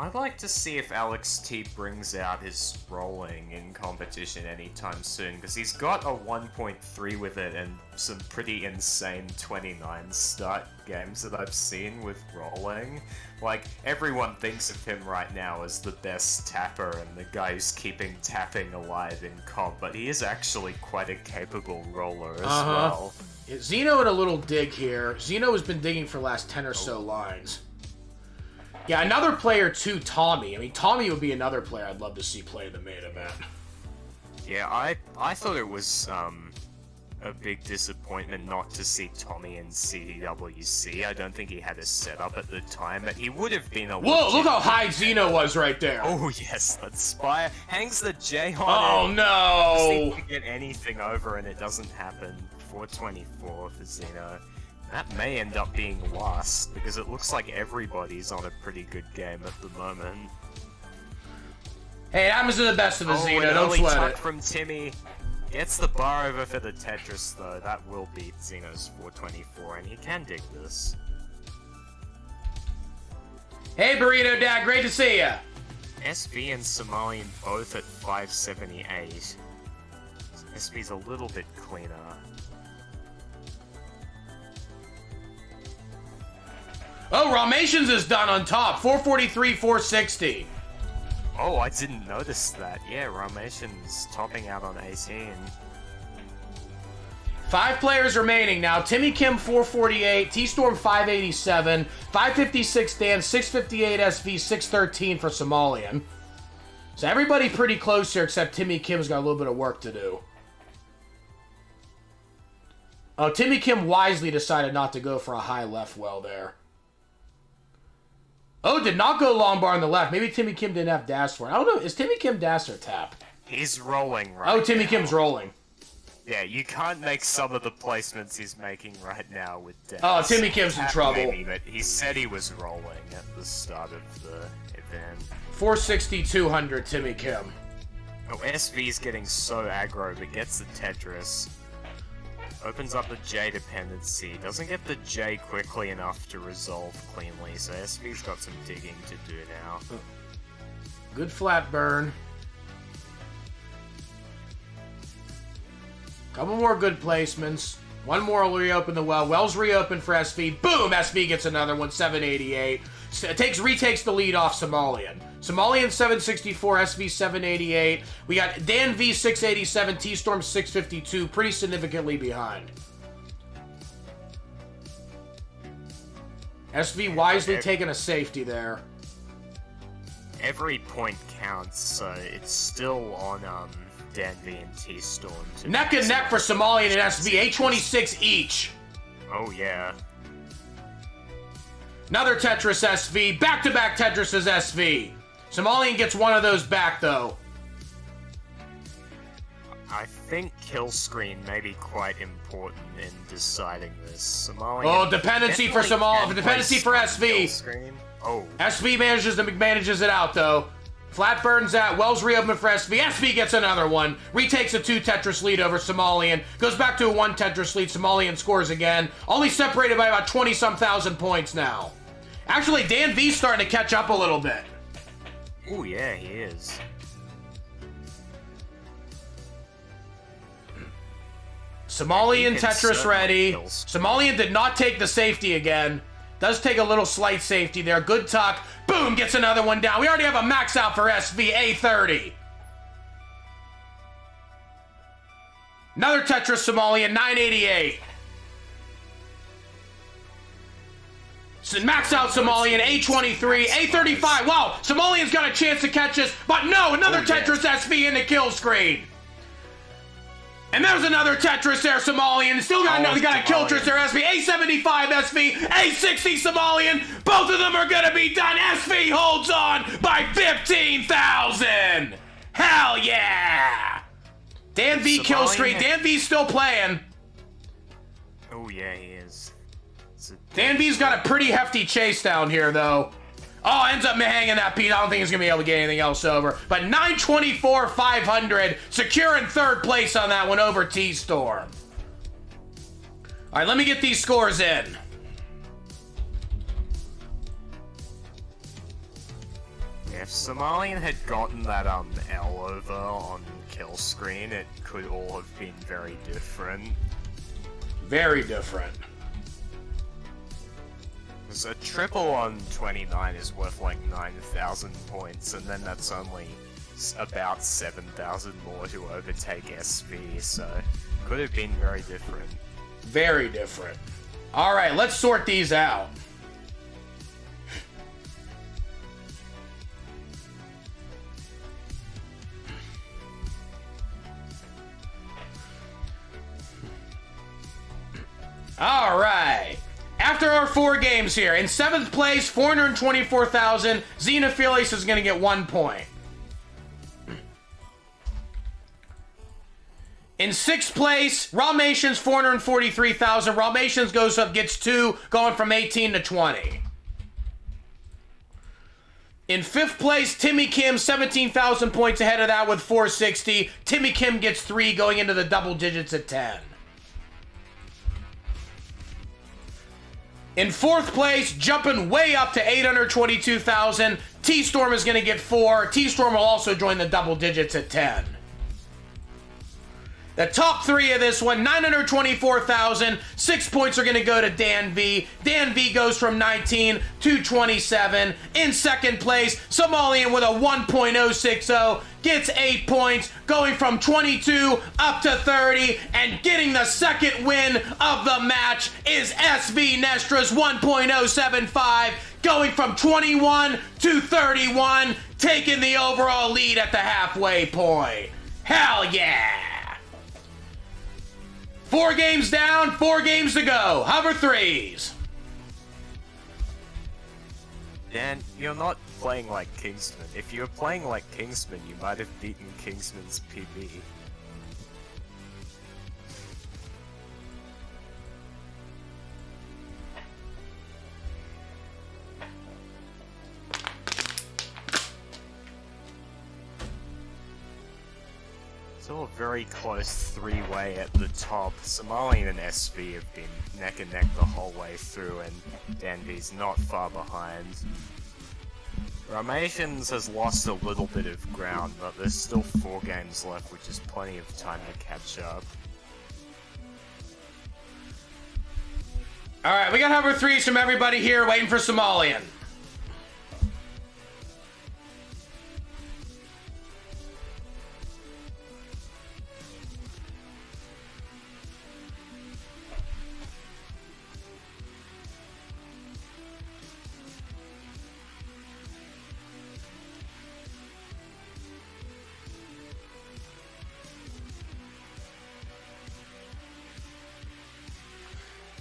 I'd like to see if Alex T brings out his rolling in competition anytime soon, because he's got a 1.3 with it and some pretty insane 29 start games that I've seen with rolling. Like, everyone thinks of him right now as the best tapper and the guy who's keeping tapping alive in comp, but he is actually quite a capable roller as well. Yeah, Xeno in a little dig here. Xeno has been digging for the last 10 or so lines. Yeah, another player too, Tommy. I mean, Tommy would be another player I'd love to see play in the main event. Yeah, I thought it was a big disappointment not to see Tommy in CTWC. I don't think he had a setup at the time, but he would have been a Whoa, look how high Xeno was right there. Oh yes, that Spire hangs the J on Oh it. no! Just need to get anything over and it doesn't happen. 424 for Xeno. That may end up being last, because it looks like everybody's on a pretty good game at the moment. Hey, it happens to the best of us, Xeno, an don't early sweat tuck it. from Timmy. Gets the bar over for the Tetris, though. That will beat Xeno's 424, and he can dig this. Hey, Burrito Dad, great to see ya! SV and Somalian both at 578. SV's a little bit cleaner. Oh, Rahmations is done on top. 443, 460. Oh, I didn't notice that. Yeah, Rahmations topping out on 18. 5 players remaining now. Timmy Kim, 448. TStorm, 587. 556 Dan, 658 SV, 613 for Somalian. So everybody pretty close here except Timmy Kim's got a little bit of work to do. Oh, Timmy Kim wisely decided not to go for a high left well there. Oh, did not go long bar on the left. Maybe Timmy Kim didn't have dash for it. I don't know. Is Timmy Kim dash or tap? He's rolling right Oh, Timmy Kim's rolling. Yeah, you can't make some of the placements he's making right now with dash. Oh, Timmy Kim's in trouble. Maybe, but he said he was rolling at the start of the event. 460, 200, Timmy Kim. Oh, SV's getting so aggro, but gets the Tetris. Opens up the J dependency. Doesn't get the J quickly enough to resolve cleanly, so SV's got some digging to do now. Good flat burn. Couple more good placements. One more will reopen the well. Well's reopened for SV. Boom! SV gets another one, 788. Retakes the lead off Somalian. Somalian 764, SV 788. We got Dan V 687, TStorm 652, pretty significantly behind. SV wisely taking a safety there. Every point counts, so it's still on Dan V and TStorm. Neck and neck for Somalian and SV, 826 each. Oh yeah. Another Tetris SV. Back-to-back Tetrises SV. Somalian gets one of those back, though. I think kill screen may be quite important in deciding this. Somalian. Oh, dependency for Somalian. Dependency for SV. Oh. SV manages it out, though. Flat burns out. Wells reopened for SV. SV gets another one. Retakes a 2 Tetris lead over Somalian. Goes back to a 1 Tetris lead. Somalian scores again. Only separated by about 20-some thousand points now. Actually, Dan V's starting to catch up a little bit. Oh, yeah, he is. Somalian Tetris ready. Somalian did not take the safety again. Does take a little slight safety there. Good tuck. Boom, gets another one down. We already have a max out for SV, A30. Another Tetris Somalian, 988. Max out Somalian, A23, A35. Wow, Somalian's got a chance to catch us, but no, another Tetris SV in the kill screen. And there's another Tetris there, Somalian. Still got another, got a kill Tetris there, SV. A75 SV, A60 Somalian. Both of them are gonna be done. SV holds on by 15,000. Hell yeah! Dan V kill screen. Dan V's still playing. Oh yeah, he is. Dan V's got a pretty hefty chase down here, though. Oh, ends up hanging that Pete. I don't think he's going to be able to get anything else over. But 924, 500. Secure in third place on that one over TStorm. All right, let me get these scores in. Somalian had gotten that L over on kill screen, it could all have been very different. Very different. Because a triple on 29 is worth like 9,000 points, and then that's only about 7,000 more to overtake SV, so could have been very different. Very different. Alright, let's sort these out. Alright. After our 4 games here, in 7th place, 424,000, Xenophilius is going to get 1 point. In 6th place, Rahmations, 443,000. Rahmations goes up, gets 2, going from 18 to 20. In 5th place, Timmy Kim, 17,000 points ahead of that with 460. Timmy Kim gets 3, going into the double digits at 10. In 4th place, jumping way up to 822,000, TStorm is going to get 4. TStorm will also join the double digits at 10. The top 3 of this one, 924,000. 6 points are going to go to Dan V. Dan V goes from 19 to 27. In 2nd place, Somalian with a 1.060 gets 8 points, going from 22 up to 30, and getting the 2nd win of the match is SV Nestra's 1.075, going from 21 to 31, taking the overall lead at the halfway point. Hell yeah! 4 games down, 4 games to go. Hover 3s. Dan, you're not playing like Kingsman. If you were playing like Kingsman, you might have beaten Kingsman's PB. Still a very close 3-way at the top. Somalian and SV have been neck and neck the whole way through, and Danby's not far behind. Rahmations has lost a little bit of ground, but there's still 4 games left, which is plenty of time to catch up. Alright, we got hover 3s from everybody here waiting for Somalian.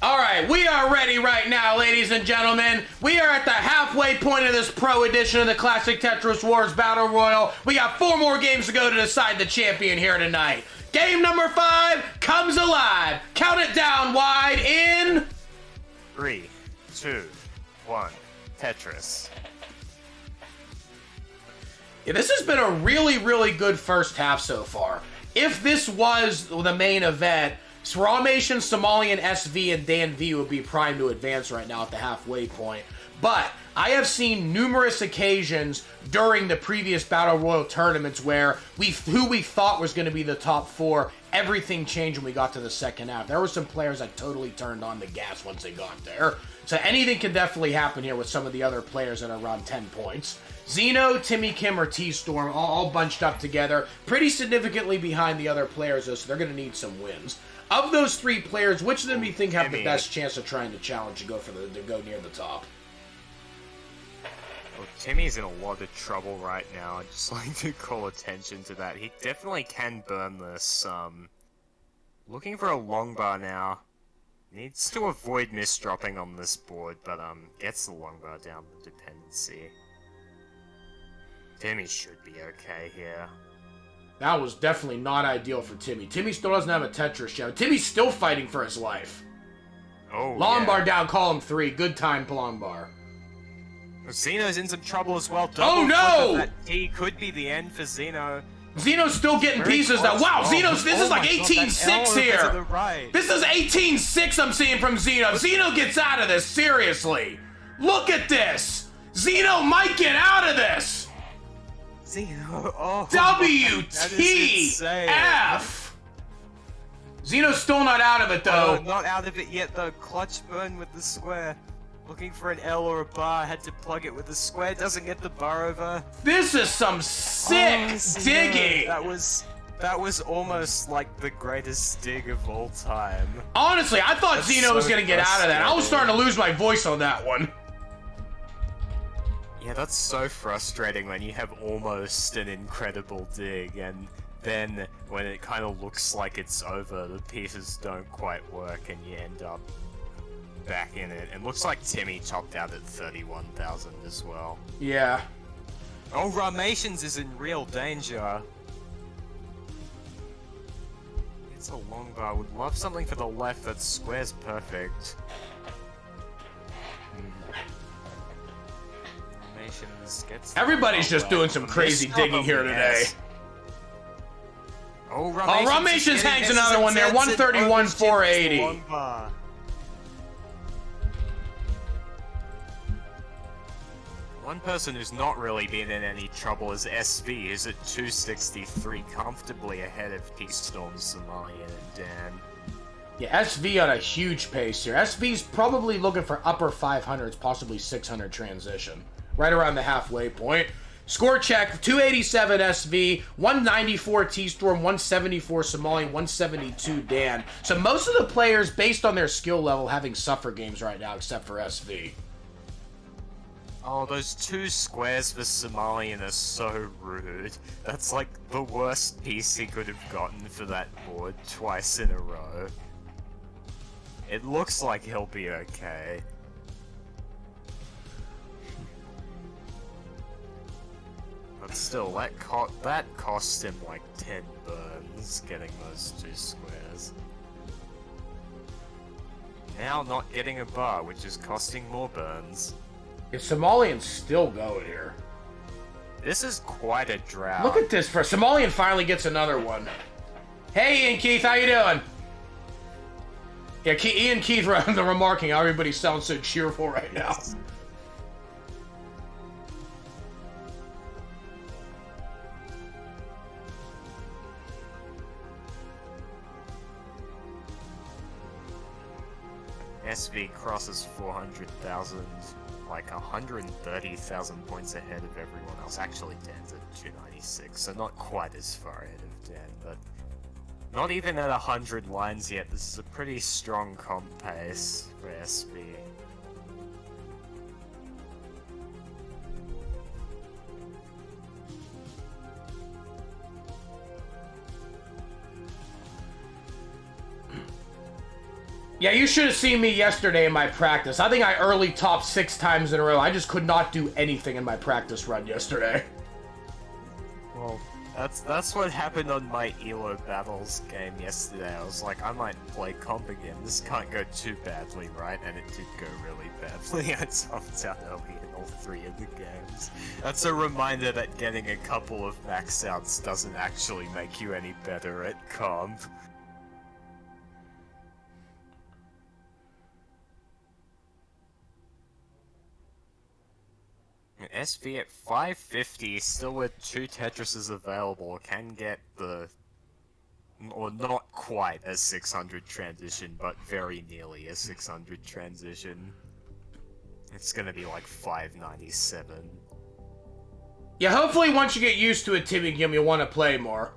Alright, we are ready right now, ladies and gentlemen. We are at the halfway point of this pro edition of the Classic Tetris Wars Battle Royal. We got 4 more games to go to decide the champion here tonight. Game number 5 comes alive. Count it down wide in 3, 2, 1, Tetris. Yeah, this has been a really, really good first half so far. If this was the main event, Rahmations, Somalian, SV, and Dan V would be primed to advance right now at the halfway point. But I have seen numerous occasions during the previous Battle Royal tournaments where who we thought was going to be the top 4, everything changed when we got to the second half. There were some players that totally turned on the gas once they got there. So anything can definitely happen here with some of the other players that are around 10 points. Xeno, Timmy Kim, or TStorm all bunched up together, pretty significantly behind the other players, though, so they're going to need some wins. Of those 3 players, which of them do you think have the best chance of trying to challenge to go near the top? Well, Timmy's in a lot of trouble right now. I'd just like to call attention to that. He definitely can burn this. Looking for a long bar now. Needs to avoid misdropping on this board, but gets the long bar down the dependency. Timmy should be okay here. That was definitely not ideal for Timmy. Timmy still doesn't have a Tetris yet. Timmy's still fighting for his life. Oh, long yeah. bar down, column 3. Good time, long bar. Xeno's in some trouble as well. Oh, no! That T could be the end for Xeno. Xeno's still getting pieces now. Wow, Xeno's, this is like 18-6 here. Right. This is 18-6 I'm seeing from Xeno. Xeno gets out of this, seriously. Look at this. Xeno might get out of this. Xeno, oh. WTF! Xeno's still not out of it, though. Not out of it yet, though. Clutch burn with the square. Looking for an L or a bar, had to plug it with the square, doesn't get the bar over. This is some sick digging! That was almost like the greatest dig of all time. Honestly, I thought Xeno was gonna get out of that. I was starting to lose my voice on that one. Yeah, that's so frustrating when you have almost an incredible dig, and then when it kind of looks like it's over, the pieces don't quite work, and you end up back in it. And looks like Timmy topped out at 31,000 as well. Yeah. Oh, Rahmations is in real danger. It's a long bar. Would love something for the left that squares perfect. Rahmations gets. Everybody's just doing some crazy digging here today. Oh, Rahmations hangs another one there. 131, 480. One person who's not really been in any trouble is SV, who's at 263, comfortably ahead of TStorm, Somalian, and Dan. Yeah, SV on a huge pace here. SV's probably looking for upper 500s, possibly 600 transition. Right around the halfway point. Score check, 287 SV, 194 TStorm, 174 Somalian, 172 Dan. So most of the players, based on their skill level, having suffer games right now, except for SV. Oh, those two squares for Somalian are so rude. That's like the worst piece he could have gotten for that board twice in a row. It looks like he'll be okay. But still, that cost him like 10 burns, getting those two squares. Now not getting a bar, which is costing more burns. Is Somalian still going here? This is quite a drought. Look at this. Somalian finally gets another one. Hey, Ian Keith, how you doing? Yeah, Ian Keith remarking how everybody sounds so cheerful right now. SV crosses 400,000, like 130,000 points ahead of everyone else. Actually, Dan's at 296, so not quite as far ahead of Dan, but not even at 100 lines yet. This is a pretty strong comp pace for SV. Yeah, you should have seen me yesterday in my practice. I think I early topped 6 times in a row. I just could not do anything in my practice run yesterday. Well, that's what happened on my ELO Battles game yesterday. I was like, I might play comp again. This can't go too badly, right? And it did go really badly. I topped out early in all 3 of the games. That's a reminder that getting a couple of max outs doesn't actually make you any better at comp. SV at 550, still with 2 Tetrises available, can get the... or not quite a 600 transition, but very nearly a 600 transition. It's gonna be like 597. Yeah, hopefully once you get used to it, Timmy, you'll want to play more.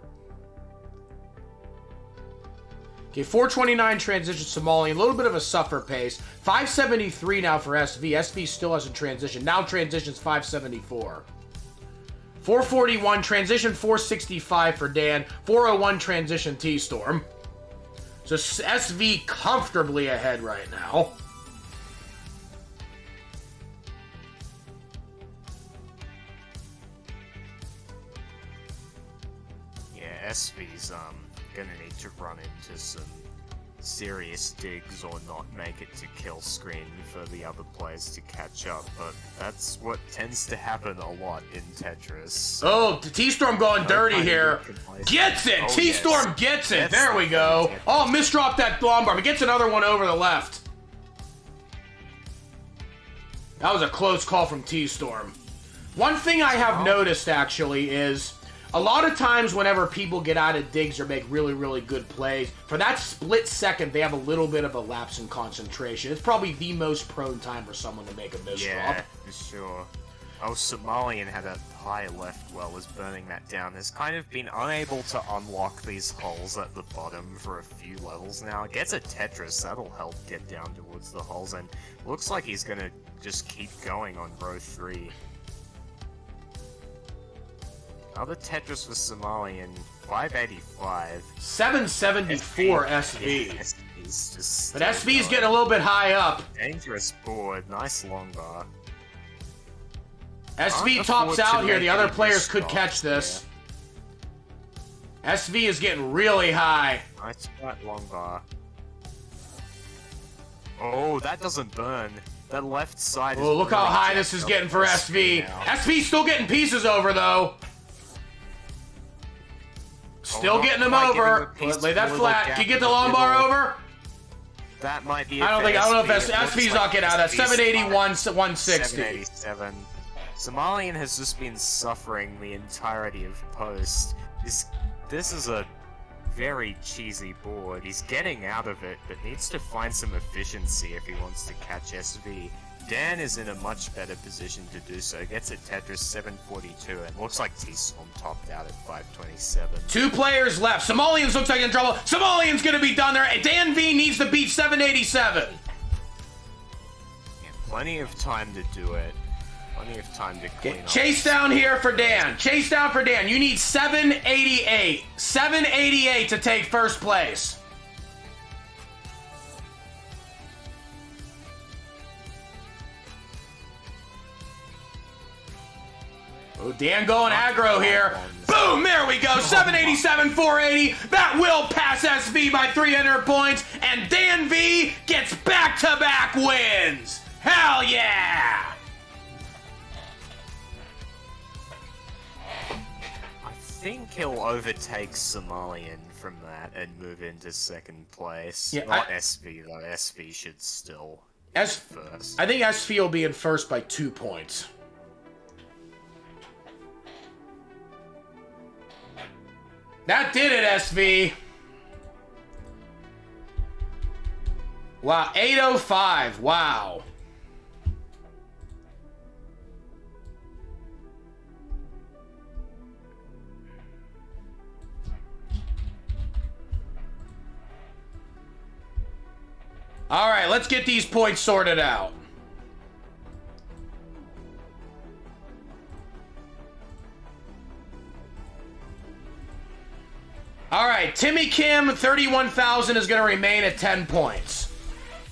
Okay, 429 transition Somalian, a little bit of a suffer pace. 573 now for SV. SV still hasn't transitioned. Now transitions 574. 441 transition 465 for Dan. 401 transition TStorm. So SV comfortably ahead right now. Yeah, SV's gonna need to run into some serious digs or not make it to kill screen for the other players to catch up, but that's what tends to happen a lot in Tetris. Oh, TStorm going dirty here. Gets it! Oh, TStorm yes. gets it! There we go. Oh, misdropped that bomb bar, but gets another one over the left. That was a close call from TStorm. One thing I have noticed, actually, is a lot of times whenever people get out of digs or make really, really good plays, for that split second, they have a little bit of a lapse in concentration. It's probably the most prone time for someone to make a misdrop. Yeah, for sure. Oh, Somalian had a high left well, was burning that down. Has kind of been unable to unlock these holes at the bottom for a few levels now. Gets a Tetris, that'll help get down towards the holes, and looks like he's gonna just keep going on row 3. Another Tetris for Somalian, 585. 774 SV. SV's just But SV's getting a little bit high up. Dangerous board, nice long bar. SV tops out here. The other players could catch this. Yeah. SV is getting really high. Nice flat long bar. Oh, that doesn't burn. That left side is... Oh, look how high this is getting for SV. SV's still getting pieces over, though. Still getting them over. Lay that flat. Can you get the long bar over? That might be... I don't know if SV's not getting out of that. 781, 160. 787. Somalian has just been suffering the entirety of post. This is a very cheesy board. He's getting out of it, but needs to find some efficiency if he wants to catch SV. Dan is in a much better position to do so. Gets a Tetris 742, and looks like TStorm topped out at 527. 2 players left. Somalians looks like in trouble. Somalian's gonna be done there. Dan V needs to beat 787. Yeah, plenty of time to do it. Plenty of time to clean up. Chase down here for Dan. Chase down for Dan. You need 788. 788 to take first place. Oh, Dan going aggro here. Boom, there we go. 787, 480. That will pass SV by 300 points. And Dan V gets back-to-back wins. Hell yeah! I think he'll overtake Somalian from that and move into second place. Yeah, Not SV, though. SV should still be first. I think SV will be in first by 2 points. That did it, SV. Wow, 805. Wow. All right, let's get these points sorted out. All right, Timmy Kim, 31,000 is going to remain at 10 points.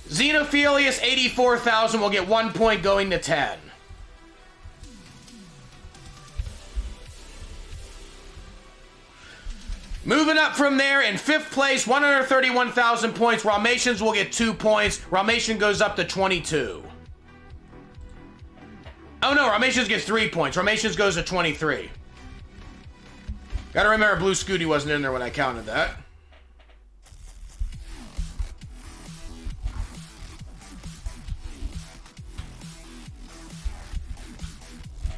Xenophilius, 84,000 will get 1 point going to 10. Moving up from there, in 5th place, 131,000 points. Rahmations will get 2 points. Rahmation goes up to 22. Oh no, Rahmations gets 3 points. Rahmations goes to 23. Gotta remember, Blue Scuti wasn't in there when I counted that.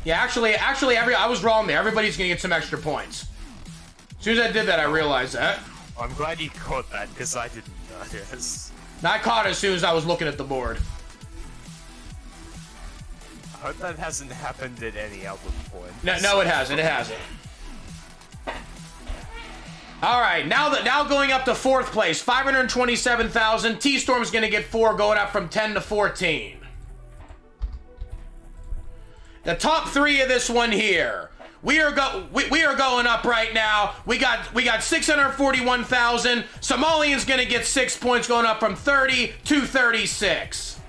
Yeah, actually, I was wrong there. Everybody's gonna get some extra points. As soon as I did that, I realized that. I'm glad you caught that, because I didn't notice. I caught it as soon as I was looking at the board. I hope that hasn't happened at any other point. No, it hasn't. It hasn't. All right, now going up to 4th place, 527,000. TStorm's going to get 4, going up from 10 to 14. The top 3 of this one here. We are going up right now. We got 641,000. Somalian's going to get 6 points, going up from 30 to 36.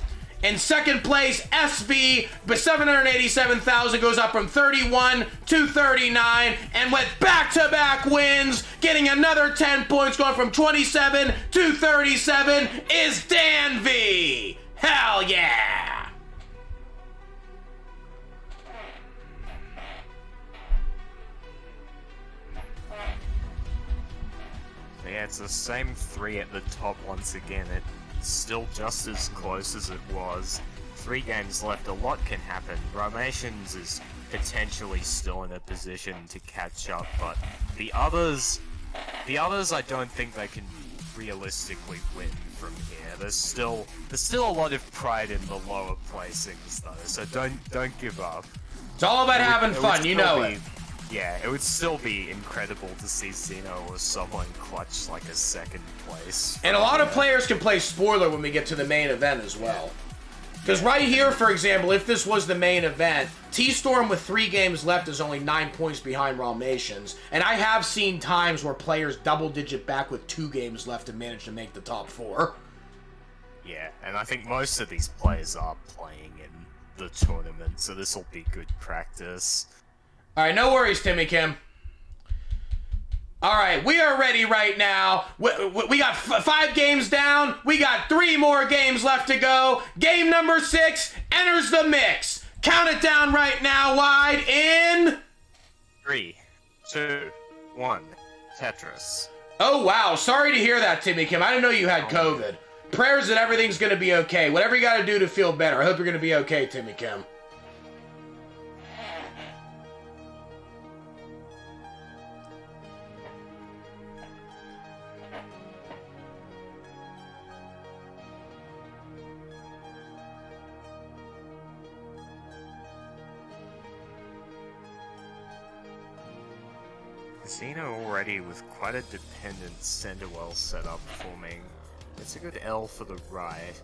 In 2nd place, SV, but 787,000 goes up from 31 to 39, and with back-to-back wins, getting another 10 points, going from 27 to 37, is Dan V. Hell yeah! Yeah, it's the same 3 at the top once again. It's still just as close as it was. 3 games left, a lot can happen. Rahmations is potentially still in a position to catch up, but the others I don't think they can realistically win from here. There's still a lot of pride in the lower placings though, so don't give up. It's all about having fun, you know it. Yeah, it would still be incredible to see Xeno or someone clutch like a second place. And a lot of players can play spoiler when we get to the main event as well. Because right here, for example, if this was the main event, TStorm with 3 games left is only 9 points behind Rahmations. And I have seen times where players double-digit back with 2 games left and manage to make the top 4. Yeah, and I think most of these players are playing in the tournament, so this will be good practice. Alright, no worries, Timmy Kim. Alright, we are ready right now. We got 5 games down. We got 3 more games left to go. Game number 6 enters the mix. Count it down right now, Wide, in... 3, 2, 1, Tetris. Oh, wow. Sorry to hear that, Timmy Kim. I didn't know you had COVID. Prayers that everything's going to be okay. Whatever you got to do to feel better. I hope you're going to be okay, Timmy Kim. Xeno already with quite a dependent Senderwell setup forming. It's a good L for the right.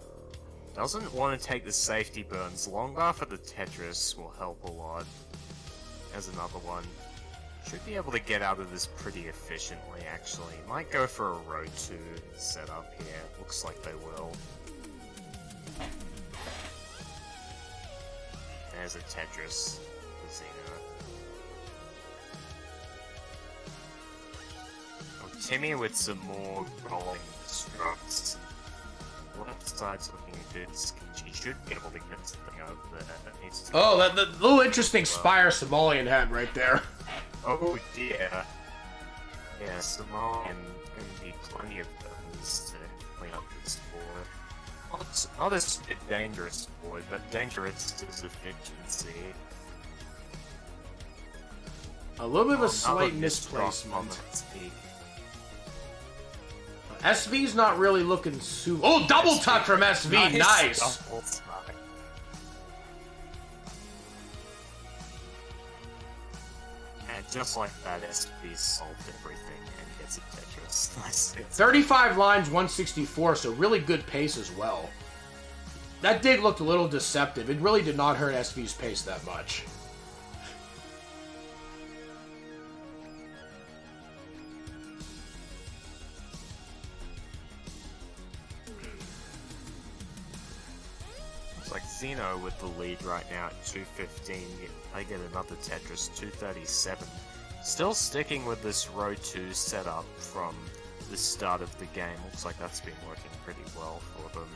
Doesn't want to take the safety burns. Longer for the Tetris will help a lot. There's another one. Should be able to get out of this pretty efficiently actually. Might go for a row 2 setup here. Looks like they will. There's a Tetris for Xeno. Timmy with some more rolling struts. Left side's looking good. She should be able to get something over there. Oh, that little interesting Spire Somalian had right there. Oh dear. Yeah, Somalian gonna need plenty of those to clean up this board. Not as dangerous board, but dangerous is efficiency. A little bit of a slight misplacement. SV's not really looking super... Oh, double tuck from SV! Nice! Double tuck. And just like that, SV solved everything and gets a Tetris. Nice. 35 lines, 164, so really good pace as well. That dig looked a little deceptive. It really did not hurt SV's pace that much. Like Xeno with the lead right now at 215, I get another Tetris, 237. Still sticking with this row 2 setup from the start of the game. Looks like that's been working pretty well for them.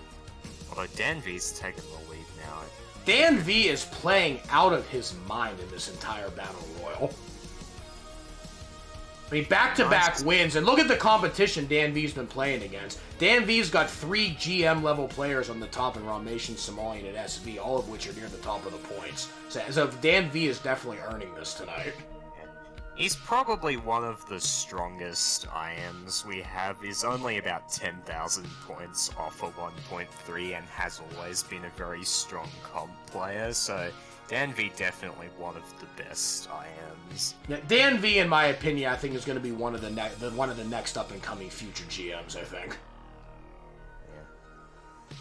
Although Dan V's taken the lead now. Dan V is playing out of his mind in this entire Battle Royal. I mean, back-to-back wins, and look at the competition Dan V's been playing against. Dan V's got 3 GM-level players on the top in Rahmations, Somalian, and SV, all of which are near the top of the points. So Dan V is definitely earning this tonight. He's probably one of the strongest IMs we have. He's only about 10,000 points off a 1.3 and has always been a very strong comp player, so Dan V definitely one of the best IMs. Yeah, Dan V, in my opinion, I think is going to be one of the next up-and-coming future GMs, I think. Yeah.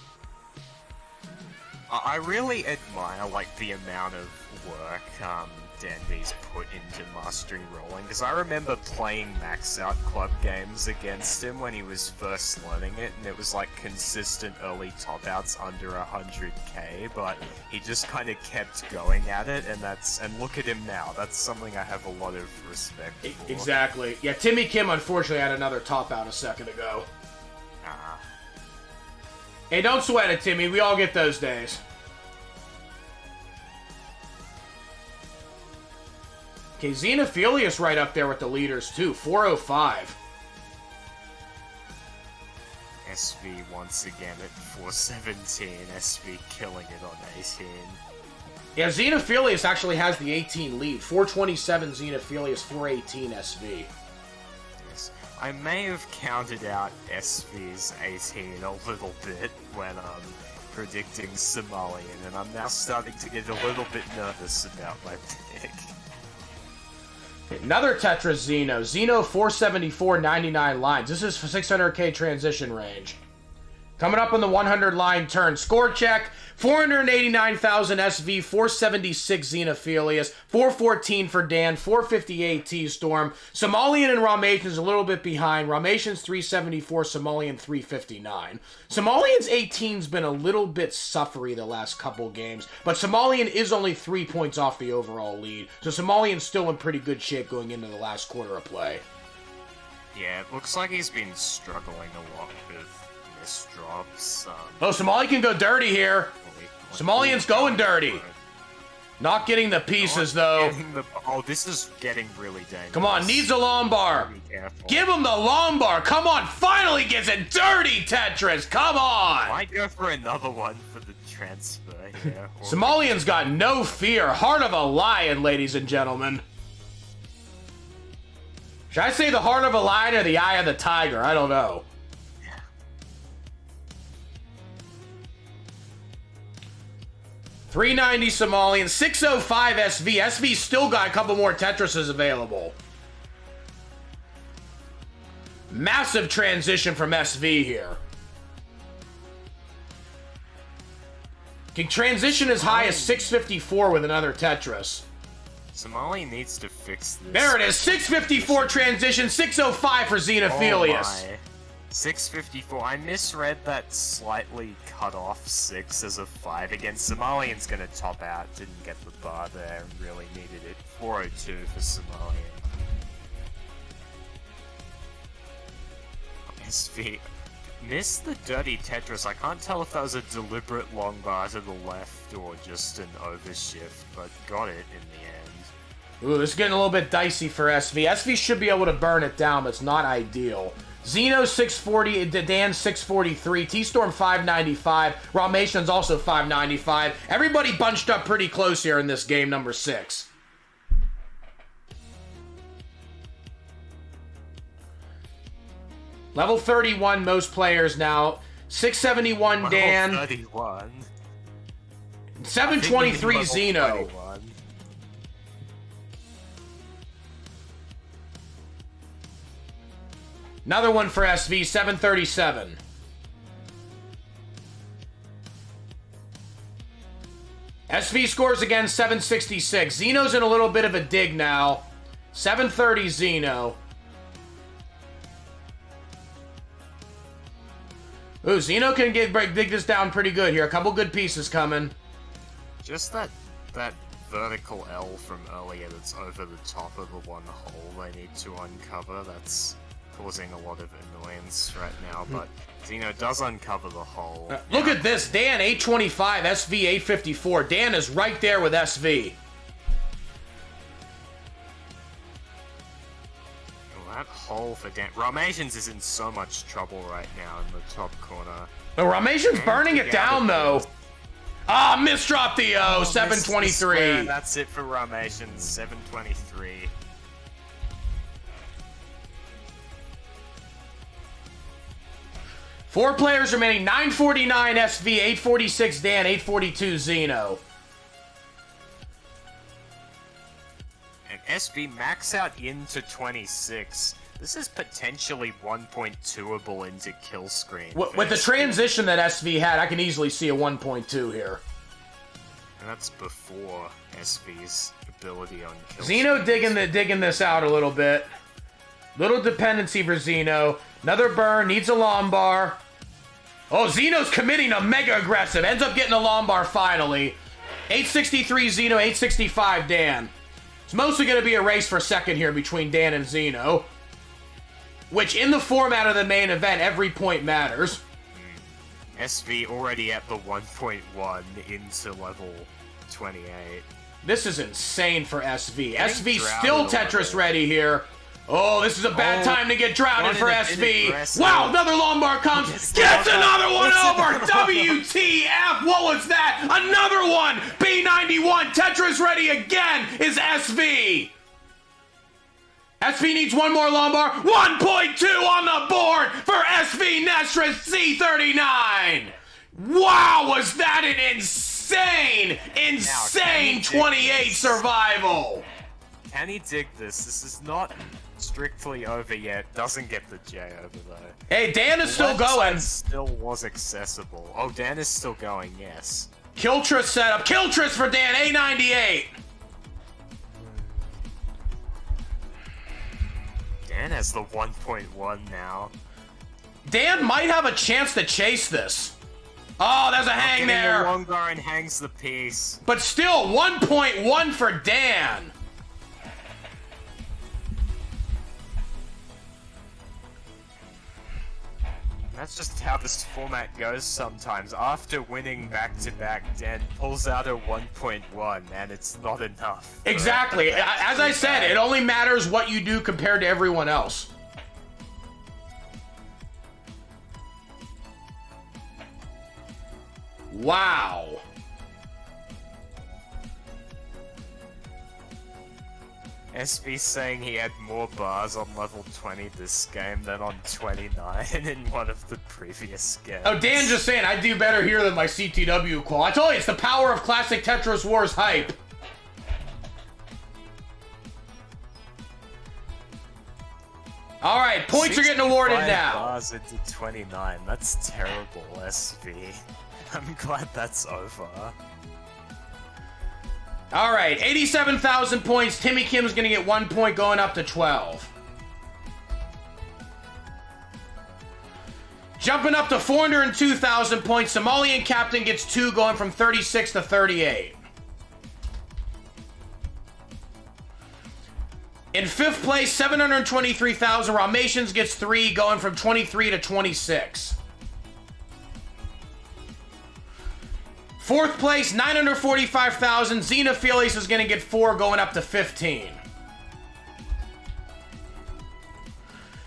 I really admire, like, the amount of work Dan V's put into mastering rolling, because I remember playing maxout club games against him when he was first learning it, and it was like consistent early top outs under 100k, but he just kind of kept going at it, and look at him now. That's something I have a lot of respect for. Exactly. Yeah, Timmy Kim unfortunately had another top out a second ago. Hey, don't sweat it, Timmy. We all get those days. Okay, Xenophilius right up there with the leaders, too. 405. SV once again at 417. SV killing it on 18. Yeah, Xenophilius actually has the 18 lead. 427 Xenophilius, 418 SV. Yes. I may have counted out SV's 18 a little bit when predicting Somalian, and I'm now starting to get a little bit nervous about my pick. Another Tetris Xeno. Xeno 474, 99 lines. This is for 600k transition range. Coming up on the 100 line turn. Score check. 489,000 SV, 476 Xenophilius, 414 for Dan, 458 TStorm. Somalian and Rahmations a little bit behind. Rahmations 374, Somalian 359. Somalian's 18's been a little bit suffery the last couple games, but Somalian is only 3 points off the overall lead, so Somalian's still in pretty good shape going into the last quarter of play. Yeah, it looks like he's been struggling a lot with misdrops. Oh, Somalian can go dirty here. Somalian's going dirty. Not getting the pieces, though. Oh, this is getting really dangerous. Come on, needs a lumbar. Give him the lumbar. Come on, finally gets it dirty, Tetris. Come on. Might go for another one for the transfer here. Somalian's got no fear. Heart of a lion, ladies and gentlemen. Should I say the heart of a lion or the eye of the tiger? I don't know. 390 Somalian, 605 SV. SV's still got a couple more Tetrises available. Massive transition from SV here. Can transition as high as 654 with another Tetris. Somali needs to fix this. There it is, 654 transition, 605 for Xenophilius. Oh my. 654. I misread that slightly cut off 6 as a 5 again. Somalian's gonna top out. Didn't get the bar there and really needed it. 402 for Somalian. SV. Missed the dirty Tetris. I can't tell if that was a deliberate long bar to the left or just an overshift, but got it in the end. Ooh, this is getting a little bit dicey for SV. SV should be able to burn it down, but it's not ideal. Xeno 640, Dan 643, TStorm 595, Rahmations also 595. Everybody bunched up pretty close here in this game number 6. Level 31, most players now. 671 Dan. 31. 723 Xeno. 21. Another one for SV, 737. SV scores again, 766. Xeno's in a little bit of a dig now. 730 Xeno. Ooh, Xeno can dig this down pretty good here. A couple good pieces coming. Just that vertical L from earlier that's over the top of the one hole they need to uncover. That's causing a lot of annoyance right now, but Xeno does uncover the hole. Look at this. Dan 825, SV 854. Dan is right there with SV. That hole for Dan. Rahmations is in so much trouble right now in the top corner. Oh, Rahmations burning it down, though. Ah, misdropped the O, 723. That's it for Rahmations, 723. Four players remaining, 949 SV, 846 Dan, 842 Xeno. And SV max out into 26. This is potentially 1.2able into kill screen. With the transition that SV had, I can easily see a 1.2 here. And that's before SV's ability on kill Xeno digging this out a little bit. Little dependency for Xeno. Another burn, needs a lumbar. Oh, Xeno's committing a mega aggressive. Ends up getting a lumbar finally. 863 Xeno, 865 Dan. It's mostly going to be a race for second here between Dan and Xeno. Which, in the format of the main event, every point matters. SV already at the 1.1 into level 28. This is insane for SV. SV still Tetris ready here. Oh, this is a bad time to get drowned for SV. Wow, another lumbar comes. Gets another one over. WTF, left. What was that? Another one. B91. Tetris ready again is SV. SV needs one more lumbar. 1.2 on the board for SV Nestris C39. Wow, was that an insane 28 survival. Can he dig this? This is not strictly over yet. Doesn't get the J over though. Hey, Dan is still going. Still was accessible. Oh, Dan is still going, yes. Kiltris setup. Kiltris for Dan, A98. Dan has the 1.1 now. Dan might have a chance to chase this. Oh, there's a hang there. Longbar and hangs the piece. But still, 1.1 for Dan. That's just how this format goes sometimes. After winning back-to-back, Dan pulls out a 1.1, and it's not enough. Exactly. As I said, it only matters what you do compared to everyone else. Wow. SB saying he had more bars on level 20 this game than on 29 in one of the previous games. Oh, Dan just saying, I do better here than my CTW call. I told you, it's the power of classic Tetris Wars hype. Alright, points are getting awarded now. Bars into 29, that's terrible, SV. I'm glad that's over. Alright, 87,000 points. Timmy Kim's gonna get 1 point going up to 12. Jumping up to 402,000 points, Somalian Captain gets 2 going from 36 to 38. In 5th place, 723,000, Rahmations gets 3 going from 23 to 26. 4th place, 945,000. Xeno Felix is going to get 4 going up to 15.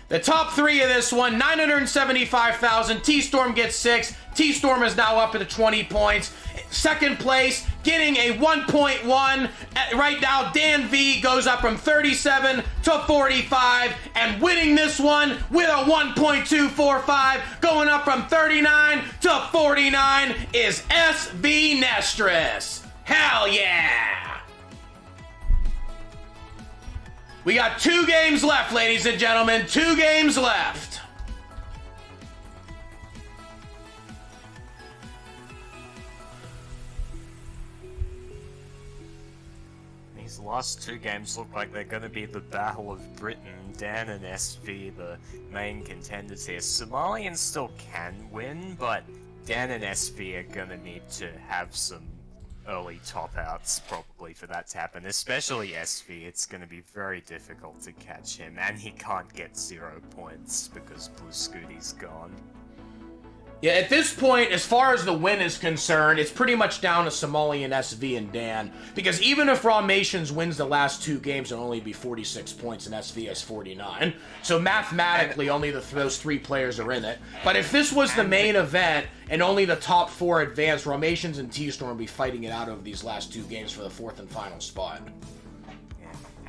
The top 3 of this one, 975,000. TStorm gets 6. TStorm is now up to 20 points. 2nd place, getting a 1.1. Right now, Dan V goes up from 37 to 45. And winning this one with a 1.245, going up from 39 to 49, is SV Nestris. Hell yeah! We got 2 games left, ladies and gentlemen. 2 games left. These last 2 games look like they're going to be the Battle of Britain. Dan and SV, the main contenders here. Somalian still can win, but Dan and SV are going to need to have some early top-outs probably for that to happen. Especially SV, it's going to be very difficult to catch him, and he can't get 0 points because Blue Scuti's gone. Yeah, at this point, as far as the win is concerned, it's pretty much down to Somalian, SV, and Dan. Because even if Rahmations wins the last 2 games, it'll only be 46 points, and SV has 49. So mathematically, only those 3 players are in it. But if this was the main event, and only the top 4 advanced, Rahmations and TStorm would be fighting it out over these last 2 games for the 4th and final spot.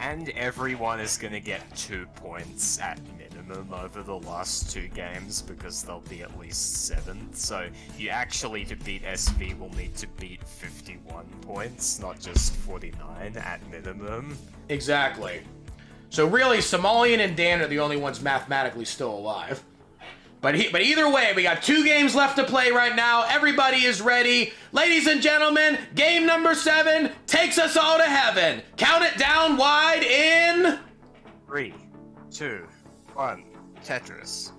And everyone is going to get 2 points at minimum over the last 2 games because they'll be at least 7th. So you actually, to beat SV, will need to beat 51 points, not just 49 at minimum. Exactly. So really, Somalian and Dan are the only ones mathematically still alive. But either way, we got 2 games left to play right now. Everybody is ready. Ladies and gentlemen, game number 7 takes us all to heaven. Count it down wide in... 3, 2, 1, Tetris.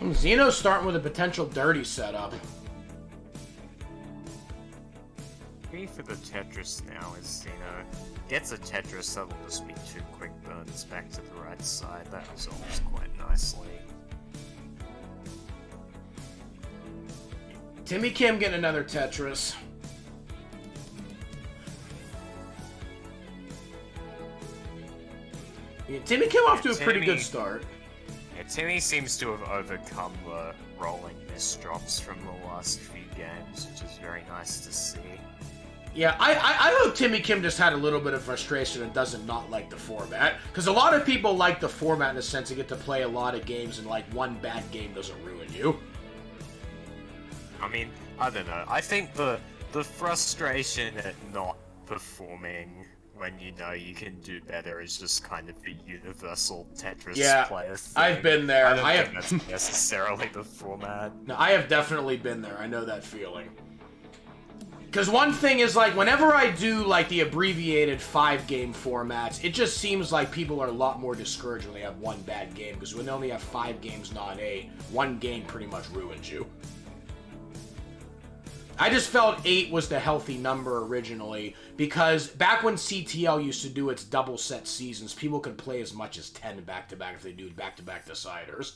Xeno's starting with a potential dirty setup. Key for the Tetris now is Xeno gets a Tetris that'll just be 2 quick burns back to the right side. That resolves quite nicely. Timmy Kim getting another Tetris. Yeah, Timmy Kim off to a pretty good start. Yeah, Timmy seems to have overcome the rolling miss drops from the last few games, which is very nice to see. Yeah, I hope Timmy Kim just had a little bit of frustration and doesn't not like the format. Because a lot of people like the format in the sense they get to play a lot of games and like one bad game doesn't ruin you. I mean, I don't know. I think the frustration at not performing when you know you can do better is just kind of a universal Tetris player thing. I've been there. I don't think that's necessarily the format. No, I have definitely been there. I know that feeling. Because one thing is, like, whenever I do, like, the abbreviated 5-game formats, it just seems like people are a lot more discouraged when they have one bad game. Because when they only have 5 games, not 8, one game pretty much ruins you. I just felt 8 was the healthy number originally, because back when CTL used to do its double set seasons, people could play as much as 10 back-to-back if they do back-to-back deciders.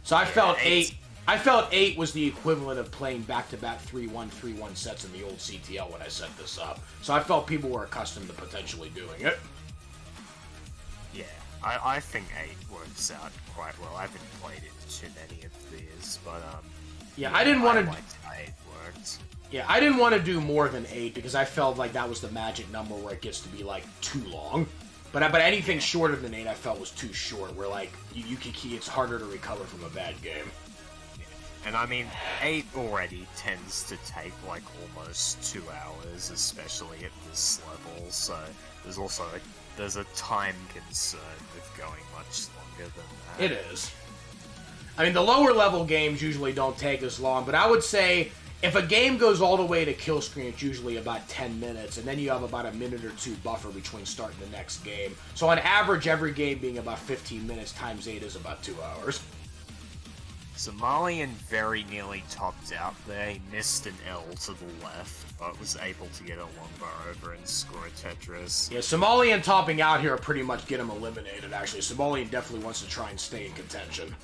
So I felt 8... I felt 8 was the equivalent of playing back-to-back 3-1, 3-1 sets in the old CTL when I set this up. So I felt people were accustomed to potentially doing it. Yeah, I think 8 works out quite well. I haven't played it too many of these, but yeah, I didn't want to. Like 8 worked. Yeah, I didn't want to do more than 8 because I felt like that was the magic number where it gets to be like too long. But anything shorter than 8 I felt was too short. Where like you can it's harder to recover from a bad game. And I mean, 8 already tends to take like almost 2 hours, especially at this level, so there's a time concern with going much longer than that. It is. I mean, the lower level games usually don't take as long, but I would say if a game goes all the way to kill screen, it's usually about 10 minutes, and then you have about a minute or 2 buffer between starting the next game. So on average, every game being about 15 minutes times 8 is about 2 hours. Somalian very nearly topped out there. He missed an L to the left, but was able to get a long bar over and score a Tetris. Yeah, Somalian topping out here pretty much get him eliminated, actually. Somalian definitely wants to try and stay in contention.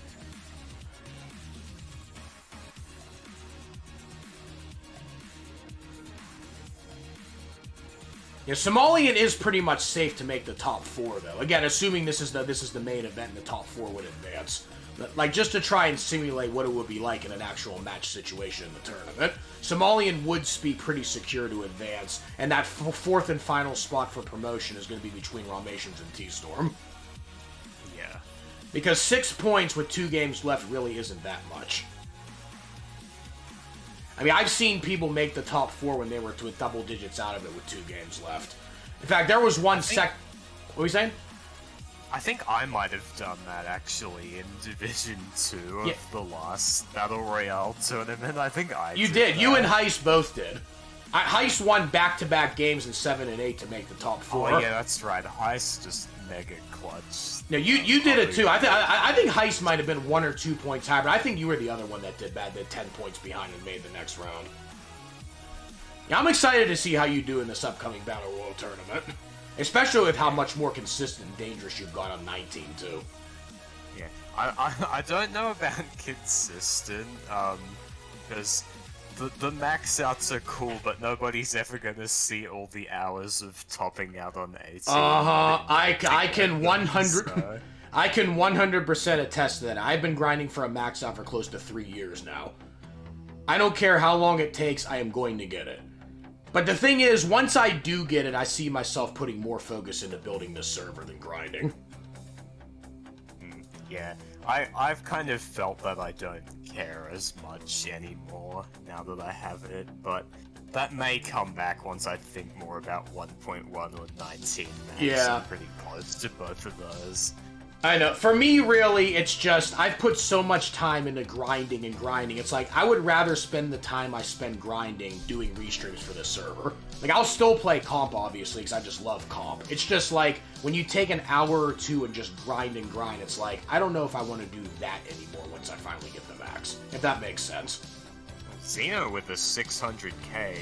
Yeah, Somalian is pretty much safe to make the top 4, though. Again, assuming this is the main event and the top 4 would advance. Like, just to try and simulate what it would be like in an actual match situation in the tournament. Somalian would be pretty secure to advance, and that 4th and final spot for promotion is going to be between Rahmations and TStorm. Yeah. Because 6 points with 2 games left really isn't that much. I mean, I've seen people make the top 4 when they were with double digits out of it with 2 games left. In fact, there was one What were you saying? I think I might have done that, actually, in Division 2 of the last Battle Royale tournament. I think I You did. You and Heist both did. Heist won back-to-back games in 7 and 8 to make the top 4. Oh, yeah, that's right. Heist just mega clutch. No, you did it, too. I think Heist might have been 1 or 2 points higher, but I think you were the other one that did bad, that 10 points behind and made the next round. Yeah, I'm excited to see how you do in this upcoming Battle Royale tournament. Especially with how much more consistent and dangerous you've got on 19, too. Yeah, I don't know about consistent, because the max outs are cool, but nobody's ever gonna see all the hours of topping out on 18. I can 100% attest to that. I've been grinding for a max out for close to 3 years now. I don't care how long it takes, I am going to get it. But the thing is, once I do get it, I see myself putting more focus into building this server than grinding. Yeah, I've kind of felt that I don't care as much anymore now that I have it, but that may come back once I think more about 1.1 or 19 max. Yeah. I'm pretty close to both of those. I know. For me, really, it's just, I've put so much time into grinding and grinding. It's like, I would rather spend the time I spend grinding doing restreams for this server. Like, I'll still play comp, obviously, because I just love comp. It's just like, when you take an hour or two and just grind and grind, it's like, I don't know if I want to do that anymore once I finally get the max. If that makes sense. Xeno with a 600k.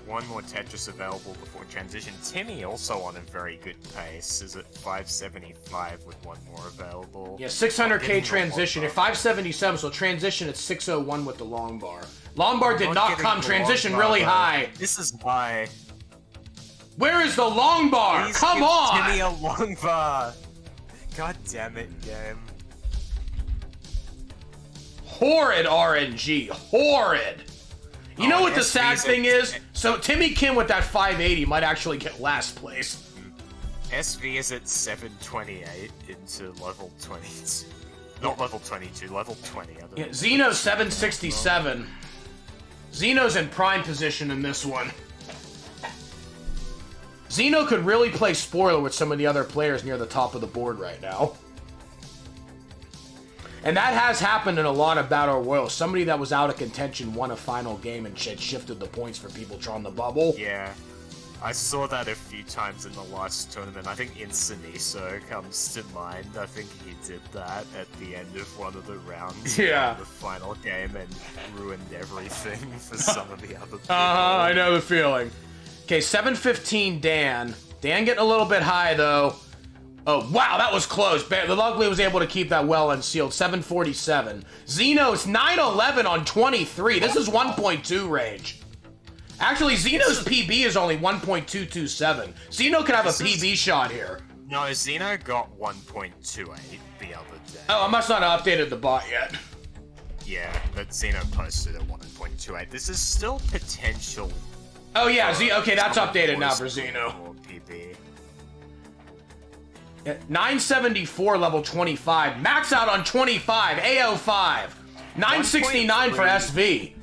One more Tetris available before transition. Timmy also on a very good pace, is at 575 with one more available. Yeah, 600k transition. At 577, so transition at 601 with the long bar. Long bar did not come. Transition really high. This is high. Where is the long bar? Please Come give on! Timmy a long bar. God damn it, game. Horrid RNG. Horrid. You know what the sad thing is? So Timmy Kim with that 580 might actually get last place. SV is at 728 into level 22. Not level 22, level 20. Yeah, Xeno's 767. Xeno's in prime position in this one. Xeno could really play spoiler with some of the other players near the top of the board right now. And that has happened in a lot of Battle Royals. Somebody that was out of contention won a final game and shifted the points for people trying the bubble. Yeah. I saw that a few times in the last tournament. I think Insaniso comes to mind. I think he did that at the end of one of the rounds. Yeah. The final game and ruined everything for some of the other people. I know the feeling. Okay, 715 Dan. Dan getting a little bit high, though. Oh, wow, that was close. Luckily was able to keep that well unsealed. 747. Xeno's 911 on 23. This is 1.2 range. Actually, Xeno's PB is only 1.227. Xeno could have a PB shot here. No, Xeno got 1.28 the other day. Oh, I must not have updated the bot yet. Yeah, but Xeno posted at 1.28. This is still potential. Oh, yeah, okay, that's updated now for Xeno. PB. 974 level 25. Max out on 25. AO5. 969 for SV.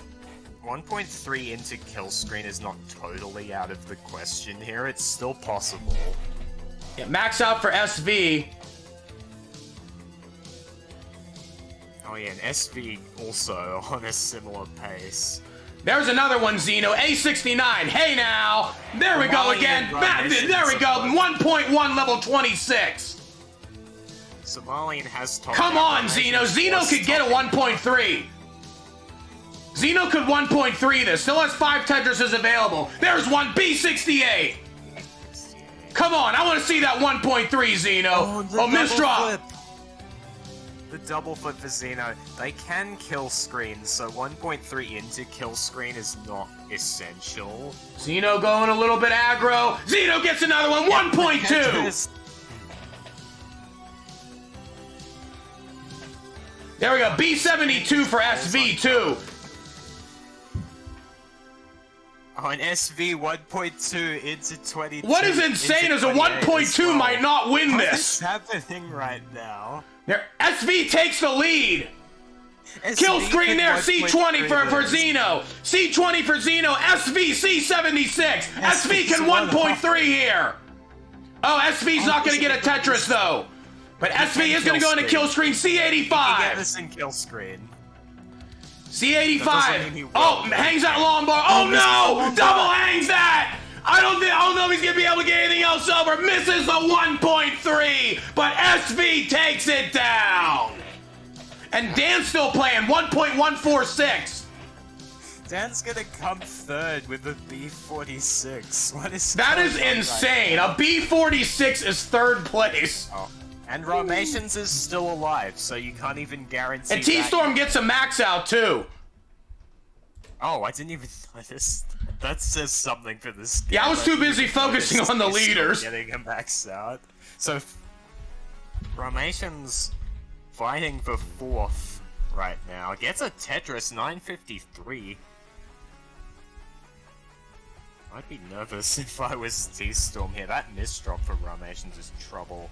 1.3 into kill screen is not totally out of the question here. It's still possible. Yeah, max out for SV. Oh yeah, and SV also on a similar pace. There's another one, Xeno. A69. Hey now. There we go again. There we go. 1.1 level 26. Somalian has top. Come on, Xeno. Xeno could get a 1.3. Xeno could 1.3 this. Still has 5 Tetrises available. There's one. B68. Come on. I want to see that 1.3, Xeno. Oh, misdrop. The double flip for Xeno. They can kill screen, so 1.3 into kill screen is not essential. Xeno going a little bit aggro. Xeno gets another one. 1.2. There we go. B72 for SV too. Oh, an SV 1.2 into 22. What is insane is a 1.2 might not win this. What is happening right now? There, SV takes the lead. Kill screen there. C20 for Xeno. C20 for Xeno. SV C76. SV can 1.3 here. Oh, SV's not going to get a Tetris though. But SV is going to go into kill screen. C85. Get this in kill screen. C85. Oh, hangs that long bar. Oh no! Double hangs that! I don't know if he's gonna be able to get anything else over. Misses the 1.3, but SV takes it down. And Dan's still playing 1.146. Dan's gonna come third with a B46. What is that? Is insane. Right, a B46 is third place. Oh. And Rahmations is still alive, so you can't even guarantee. And TStorm gets a max out too. Oh, I didn't even notice. That says something for this game. Yeah, I was too busy focusing on the leaders. Getting a max out. So, Rahmations fighting for 4th right now. Gets a Tetris 953. I'd be nervous if I was TStorm here. That misdrop for Rahmations is trouble.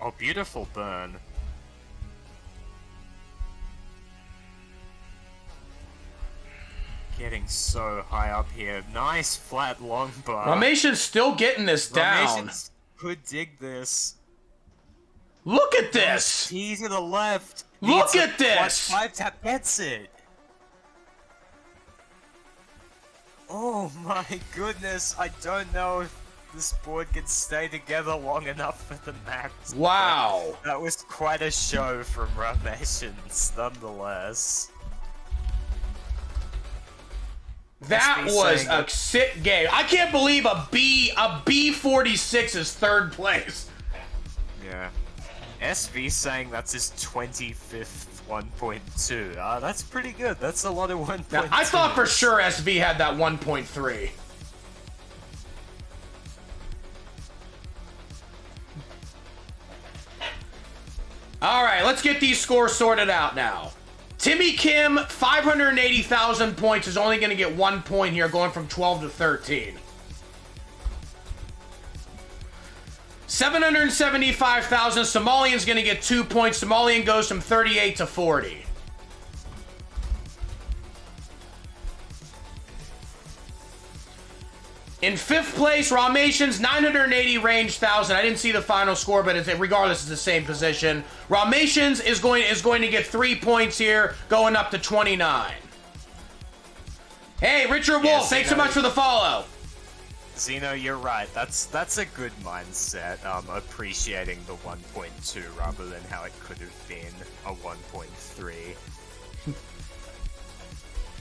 Oh, beautiful burn. Getting so high up here. Nice flat long bar. Rahmations still getting this down. Rahmations could dig this. Look at this! T to the left. Look at this! 5 tap gets it. Oh my goodness, I don't know if this board can stay together long enough for the max. Wow. That was quite a show from Rahmations, nonetheless. That was a sick game. I can't believe a B46 is third place. Yeah. SV saying that's his 25th 1.2. That's pretty good. That's a lot of 1.2. Now, I thought for sure SV had that 1.3. Alright, let's get these scores sorted out now. Timmy Kim, 580,000 points, is only going to get 1 point here, going from 12 to 13. 775,000, Somalian's going to get 2 points. Somalian goes from 38 to 40. In 5th place, Rahmations, 980 range thousand. I didn't see the final score, but regardless, it's the same position. Rahmations is going to get 3 points here, going up to 29. Hey, Richard Wolf, thanks so much for the follow. Xeno, you're right. That's a good mindset. Appreciating the 1.2 rather than how it could have been a 1.3.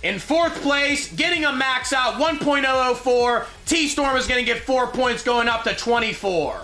In 4th place, getting a max out, 1.004. TStorm is going to get 4 points, going up to 24.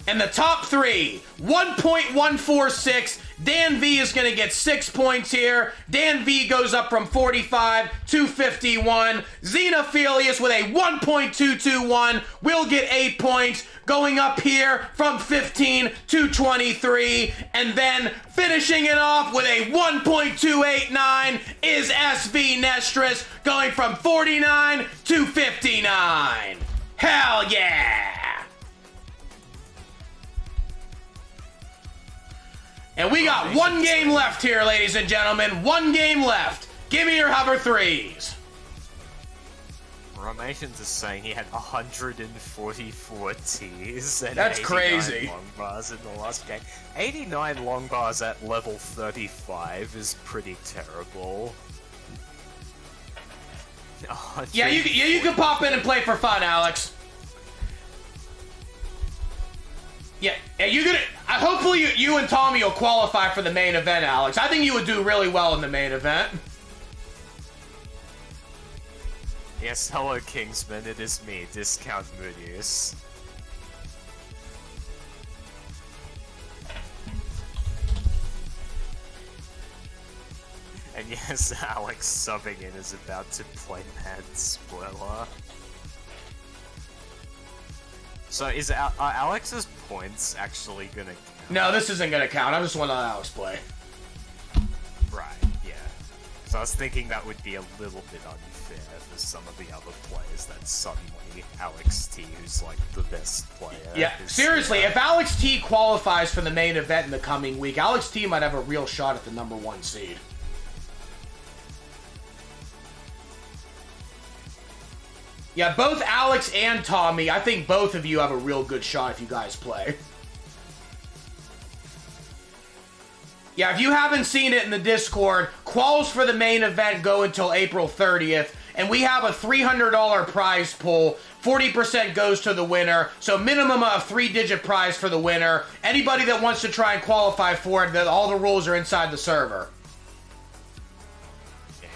And the top 3, 1.146. Dan V is going to get 6 points here. Dan V goes up from 45 to 51. Xenophilius with a 1.221 will get 8 points, going up here from 15 to 23. And then finishing it off with a 1.289 is SV Nestris, going from 49 to 59. Hell yeah! And we got 1 game left here, ladies and gentlemen. 1 game left. Give me your hover 3s. Rahmations is saying he had 144 Ts and that's 89 crazy. long bars in the last game. 89 long bars at level 35 is pretty terrible. Yeah, you can pop in and play for fun, Alex. Yeah, you gonna. Hopefully, you and Tommy will qualify for the main event, Alex. I think you would do really well in the main event. Yes, hello, Kingsman. It is me, Discount Moodius. And yes, Alex subbing in is about to play Mad Spoiler. So is Alex's points actually gonna count? No, this isn't gonna count. I just want to let Alex play. Right, yeah. So I was thinking that would be a little bit unfair for some of the other players that suddenly Alex T, who's like the best player. Yeah, seriously, if Alex T qualifies for the main event in the coming week, Alex T might have a real shot at the #1 seed. Yeah, both Alex and Tommy, I think both of you have a real good shot if you guys play. Yeah, if you haven't seen it in the Discord, quals for the main event go until April 30th, and we have a $300 prize pool. 40% goes to the winner, so minimum of 3-digit prize for the winner. Anybody that wants to try and qualify for it, all the rules are inside the server.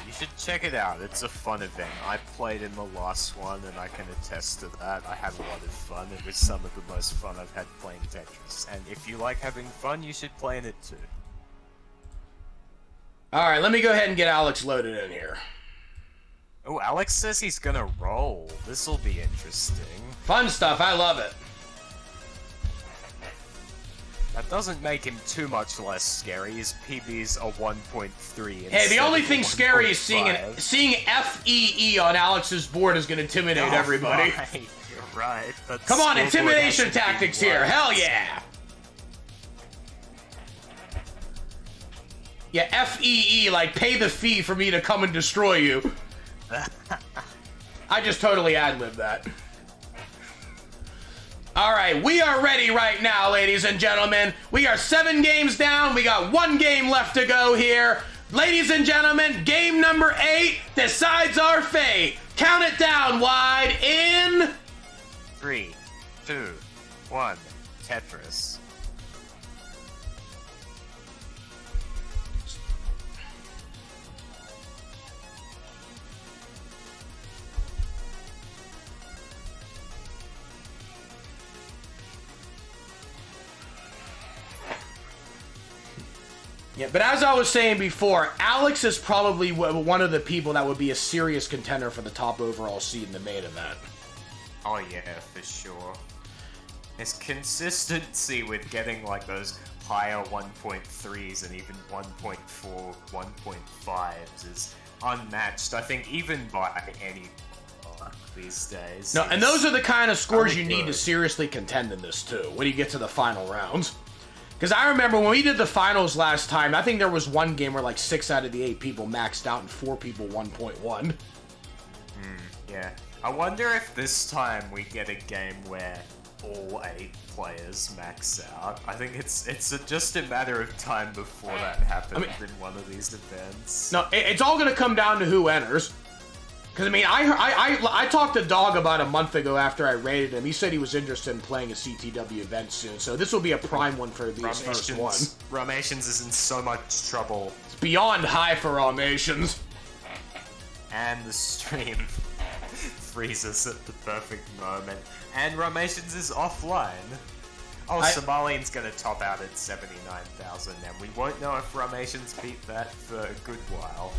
You should check it out. It's a fun event. I played in the last one, and I can attest to that. I had a lot of fun. It was some of the most fun I've had playing Tetris. And if you like having fun, you should play in it too. Alright, let me go ahead and get Alex loaded in here. Oh, Alex says he's gonna roll. This'll be interesting. Fun stuff, I love it. That doesn't make him too much less scary. His PB's a 1.3. Hey, the only thing scary is seeing FEE on Alex's board is going to intimidate everybody. Right. You're right. But come on, intimidation tactics here. Hell yeah. Yeah, FEE, like pay the fee for me to come and destroy you. I just totally ad-libbed that. All right, we are ready right now, ladies and gentlemen. We are 7 games down. We got 1 game left to go here. Ladies and gentlemen, game number 8 decides our fate. Count it down wide in 3, 2, 1. Tetris. Yeah, but as I was saying before, Alex is probably one of the people that would be a serious contender for the top overall seed in the main event. Oh yeah, for sure. His consistency with getting like those higher 1.3s and even 1.4, 1.5s is unmatched, I think, even by any these days. No, and those are the kind of scores you need good to seriously contend in this too, when you get to the final rounds. Because I remember when we did the finals last time, I think there was one game where like 6 out of the 8 people maxed out and 4 people 1.1. Yeah. I wonder if this time we get a game where all 8 players max out. I think it's just a matter of time before that happens in one of these events. No, it's all going to come down to who enters. Because, I mean, I talked to Dog about a month ago after I rated him. He said he was interested in playing a CTW event soon, so this will be a prime one for his first one. Rahmations is in so much trouble. It's beyond high for Rahmations. And the stream freezes at the perfect moment. And Rahmations is offline. Oh, Somalian's gonna top out at 79,000, and we won't know if Rahmations beat that for a good while.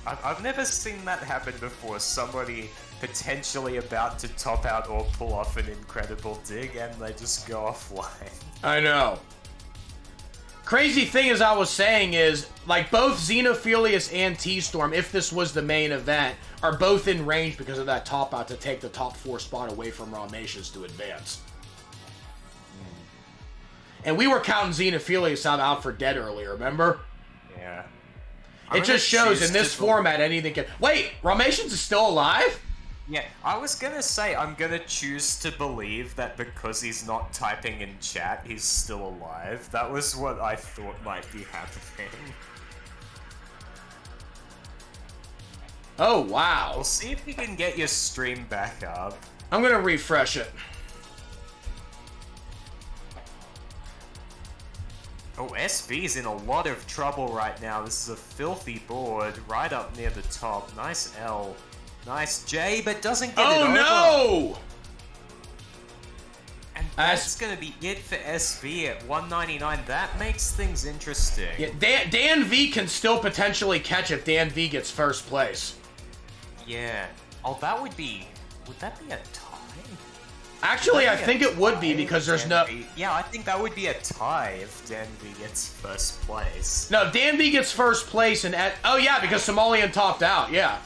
I've never seen that happen before. Somebody potentially about to top out or pull off an incredible dig, and they just go offline. I know. Crazy thing, as I was saying, is like both Xenophilius and TStorm, if this was the main event, are both in range because of that top out to take the top 4 spot away from Rahmations to advance. And we were counting Xenophilius out for dead earlier, remember? Yeah. It just shows in this format anything can... Wait, Rahmations is still alive? Yeah, I was gonna say, I'm gonna choose to believe that because he's not typing in chat, he's still alive. That was what I thought might be happening. Oh, wow. We'll see if you can get your stream back up. I'm gonna refresh it. Oh, SV's in a lot of trouble right now. This is a filthy board right up near the top. Nice L. Nice J, but doesn't get it over. Oh, no! And that's going to be it for SV at 199. That makes things interesting. Yeah, Dan V can still potentially catch if Dan V gets first place. Yeah. Oh, that would be... Would that be a tie? Actually, I think it would be because there's no... Yeah, I think that would be a tie if Dan V gets first place. No, Dan V gets first place and... Oh, yeah, because Somalian topped out, yeah.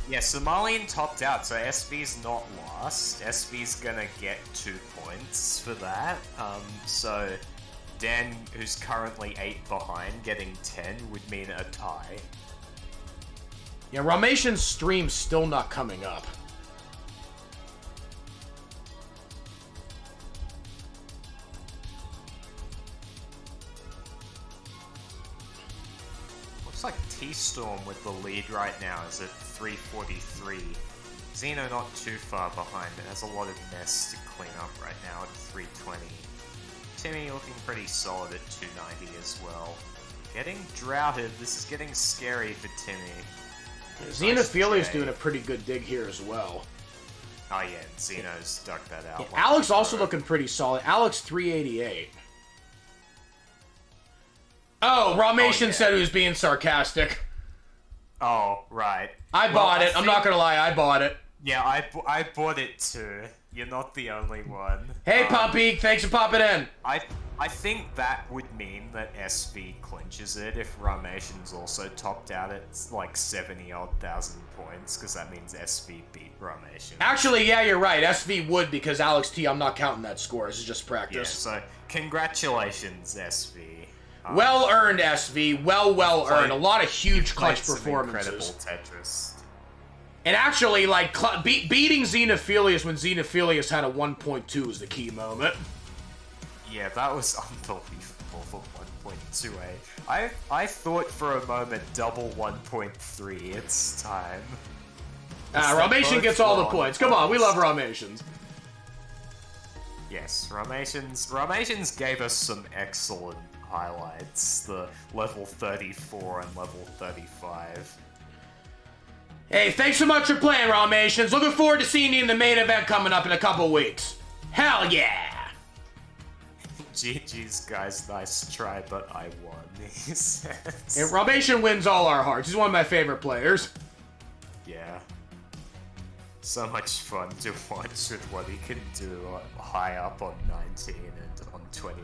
Yeah, Somalian topped out, so SV's not lost. SV's gonna get 2 points for that. So Dan, who's currently 8 behind, getting 10 would mean a tie. Yeah, Rahmation's stream's still not coming up. Looks like TStorm with the lead right now is at 343. Xeno not too far behind, but has a lot of mess to clean up right now at 320. Timmy looking pretty solid at 290 as well. Getting droughted, this is getting scary for Timmy. Xenophilia's doing a pretty good dig here as well. Oh yeah, Xeno's ducked that out. Yeah, Alex also looking pretty solid. Alex 388. Oh, Rahmation said he was being sarcastic. Oh, right. I bought it. I'm not gonna lie, I bought it. Yeah, I bought it too. You're not the only one. Hey, Poppy, thanks for popping in. I think that would mean that SV clinches it if Rahmations also topped out at like 70,000 points, because that means SV beat Rahmations. Actually, yeah, you're right. SV would, because Alex T, I'm not counting that score. This is just practice. Yeah, so congratulations, SV. Well earned, SV. Well earned. A lot of huge clutch performances. Incredible Tetris. And actually, like, beating Xenophilius when Xenophilius had a 1.2 was the key moment. Yeah, that was unbelievable for 1.2A. I thought for a moment double 1.3, it's time. Rahmation gets all the points. Come on, we love Rahmations. Yes, Rahmations gave us some excellent highlights. The level 34 and level 35. Hey, thanks so much for playing, Rahmations. Looking forward to seeing you in the main event coming up in a couple weeks. Hell yeah! GG's, guys, nice try, but I won, he says. And Rahmation wins all our hearts. He's one of my favorite players. Yeah. So much fun to watch with what he can do high up on 19 and on 29.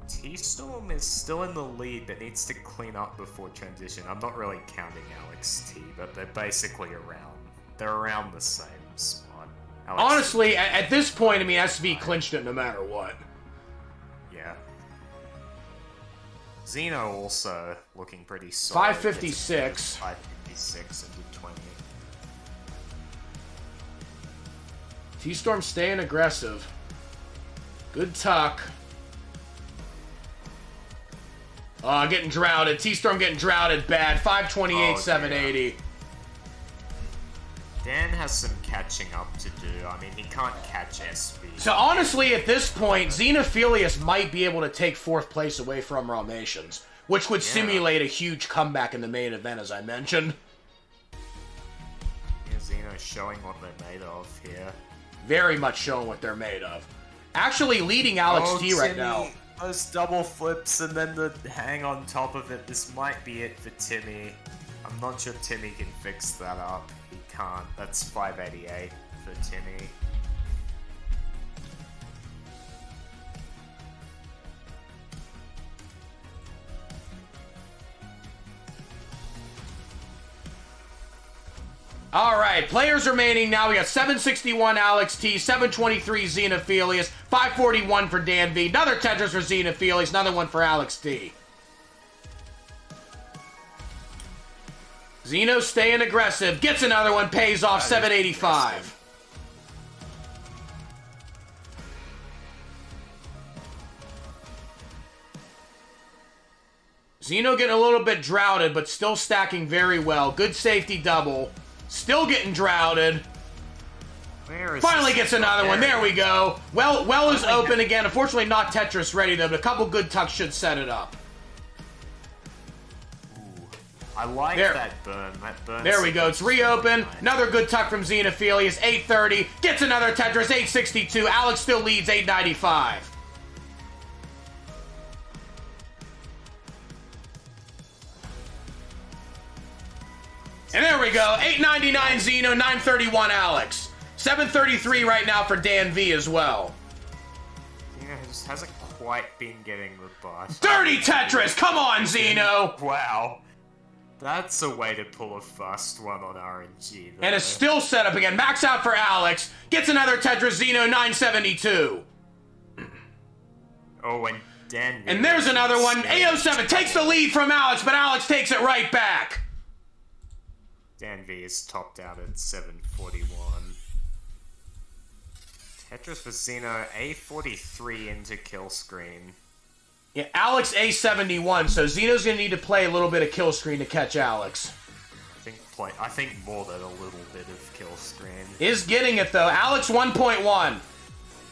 TStorm is still in the lead but needs to clean up before transition. I'm not really counting Alex T, but they're basically around. They're around the same spot. Honestly, at this point, I mean, SV clinched it no matter what. Yeah. Xeno also looking pretty solid. 556. 556 into 20. TStorm staying aggressive. Good tuck. Getting droughted. TStorm getting droughted bad. 528, 780. Dan has some catching up to do. I mean, he can't catch SV. So honestly, at this point, Xenophilius might be able to take 4th place away from Rahmations, which would simulate a huge comeback in the main event, as I mentioned. Yeah, Xeno's showing what they're made of here. Very much showing what they're made of. Actually leading Alex T right Timmy, now. Those double flips and then the hang on top of it. This might be it for Timmy. I'm not sure Timmy can fix that up. He can't. That's 588 for Timmy. Alright, players remaining now. We got 761 Alex T, 723 Xenophilius, 541 for Dan V, another Tetris for Xenophilius, another one for Alex T. Xeno staying aggressive, gets another one, pays off, 785. Xeno getting a little bit droughted, but still stacking very well. Good safety double. Still getting droughted. Finally gets another one. There we go. Well is open again. Unfortunately, not Tetris ready, though, but a couple good tucks should set it up. Ooh, I like that burn. That burn. There we go. It's reopened. Another good tuck from Xenophilius. 830. Gets another Tetris. 862. Alex still leads. 895. And there we go. 899 Xeno, 931 Alex. 733 right now for Dan V as well. Xeno just hasn't quite been getting the boss. Dirty Tetris! Come on, Xeno! Wow. That's a way to pull a fast one on RNG, though. And it's still set up again. Max out for Alex. Gets another Tetris Xeno, 972. Oh, and Dan... And there's another one. 807 takes the lead from Alex, but Alex takes it right back. Dan V is topped out at 741. Tetris for Xeno, A43 into kill screen. Yeah, Alex A71, so Xeno's gonna need to play a little bit of kill screen to catch Alex. I think more than a little bit of kill screen. Is getting it though. Alex 1.1.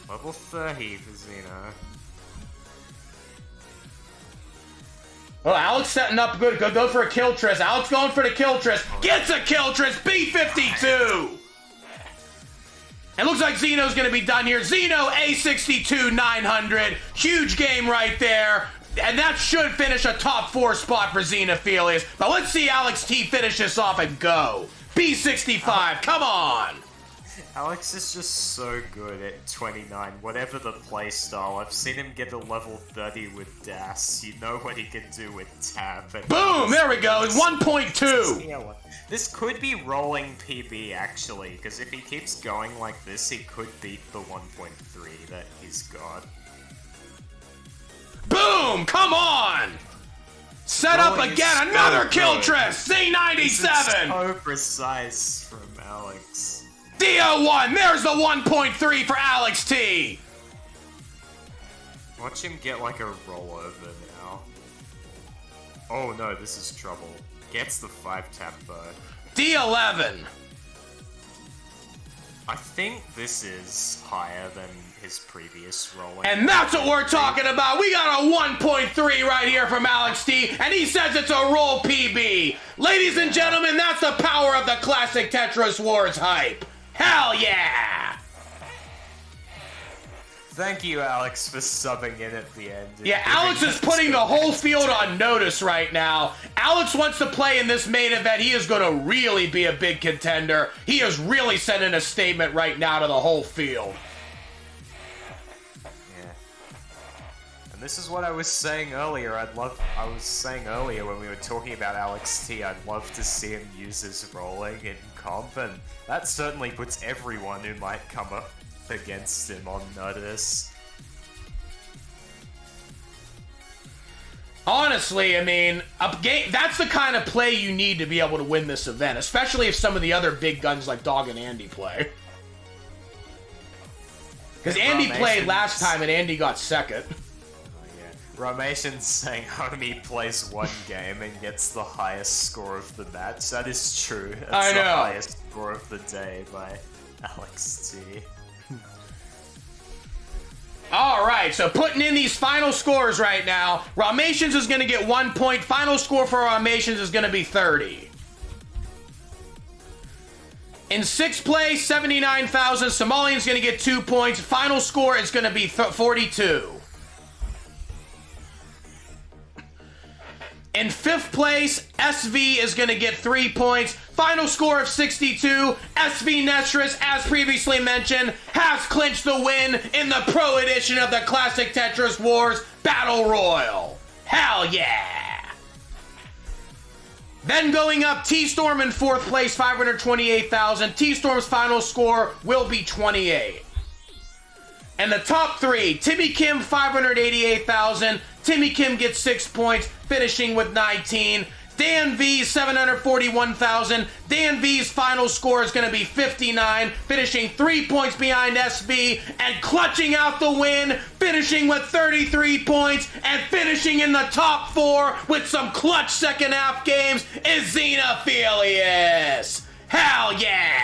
Level 30 for Xeno. Well, Alex setting up good. Go for a kill tris. Alex going for the kill tris. Gets a kill tris. B52. It looks like Xeno's going to be done here. Xeno A62 900. Huge game right there. And that should finish a top 4 spot for Xenophilius. But let's see Alex T finish this off and go. B65. Come on. Alex is just so good at 29, whatever the playstyle. I've seen him get a level 30 with Das. You know what he can do with Tap. And boom! There we go. 1.2. This could be rolling PB, actually, because if he keeps going like this, he could beat the 1.3 that he's got. Boom! Come on! Set up Rolling again, is another so kill good. trick. This is C97. so precise from Alex. DO1. There's the 1.3 for Alex T. Watch him get like a rollover now. Oh no, this is trouble. Gets the 5-tap though. D11. I think this is higher than his previous rolling. And that's what we're talking about. We got a 1.3 right here from Alex T, and he says it's a roll PB. Ladies and gentlemen, that's the power of the classic Tetris Wars hype. Hell yeah! Thank you, Alex, for subbing in at the end. Yeah, Alex is putting the whole field on notice right now. Alex wants to play in this main event. He is going to really be a big contender. He is really sending a statement right now to the whole field. Yeah. And this is what I was saying earlier. I was saying earlier when we were talking about Alex T, I'd love to see him use his rolling in comp, and that certainly puts everyone who might come up against him on notice. Honestly, I mean, that's the kind of play you need to be able to win this event, especially if some of the other big guns like Dog and Andy play. Because Andy played last time and Andy got second. Rahmations saying Homie plays one game and gets the highest score of the match. That is true. That's I know. The highest score of the day by Alex T. Alright, so putting in these final scores right now. Rahmations is going to get 1 point. Final score for Rahmations is going to be 30. In 6th place, 79,000. Somalian's going to get 2 points. Final score is going to be 42. In 5th place, SV is going to get 3 points. Final score of 62. SV Nestris, as previously mentioned, has clinched the win in the Pro Edition of the Classic Tetris Wars Battle Royal. Hell yeah! Then going up, TStorm in 4th place, 528,000. TStorm's final score will be 28. And the top 3, Timmy Kim, 588,000. Timmy Kim gets 6 points, finishing with 19. Dan V, 741,000. Dan V's final score is going to be 59, finishing 3 points behind SB, and clutching out the win, finishing with 33 points, and finishing in the top 4 with some clutch second half games is Xenophilius. Hell yeah!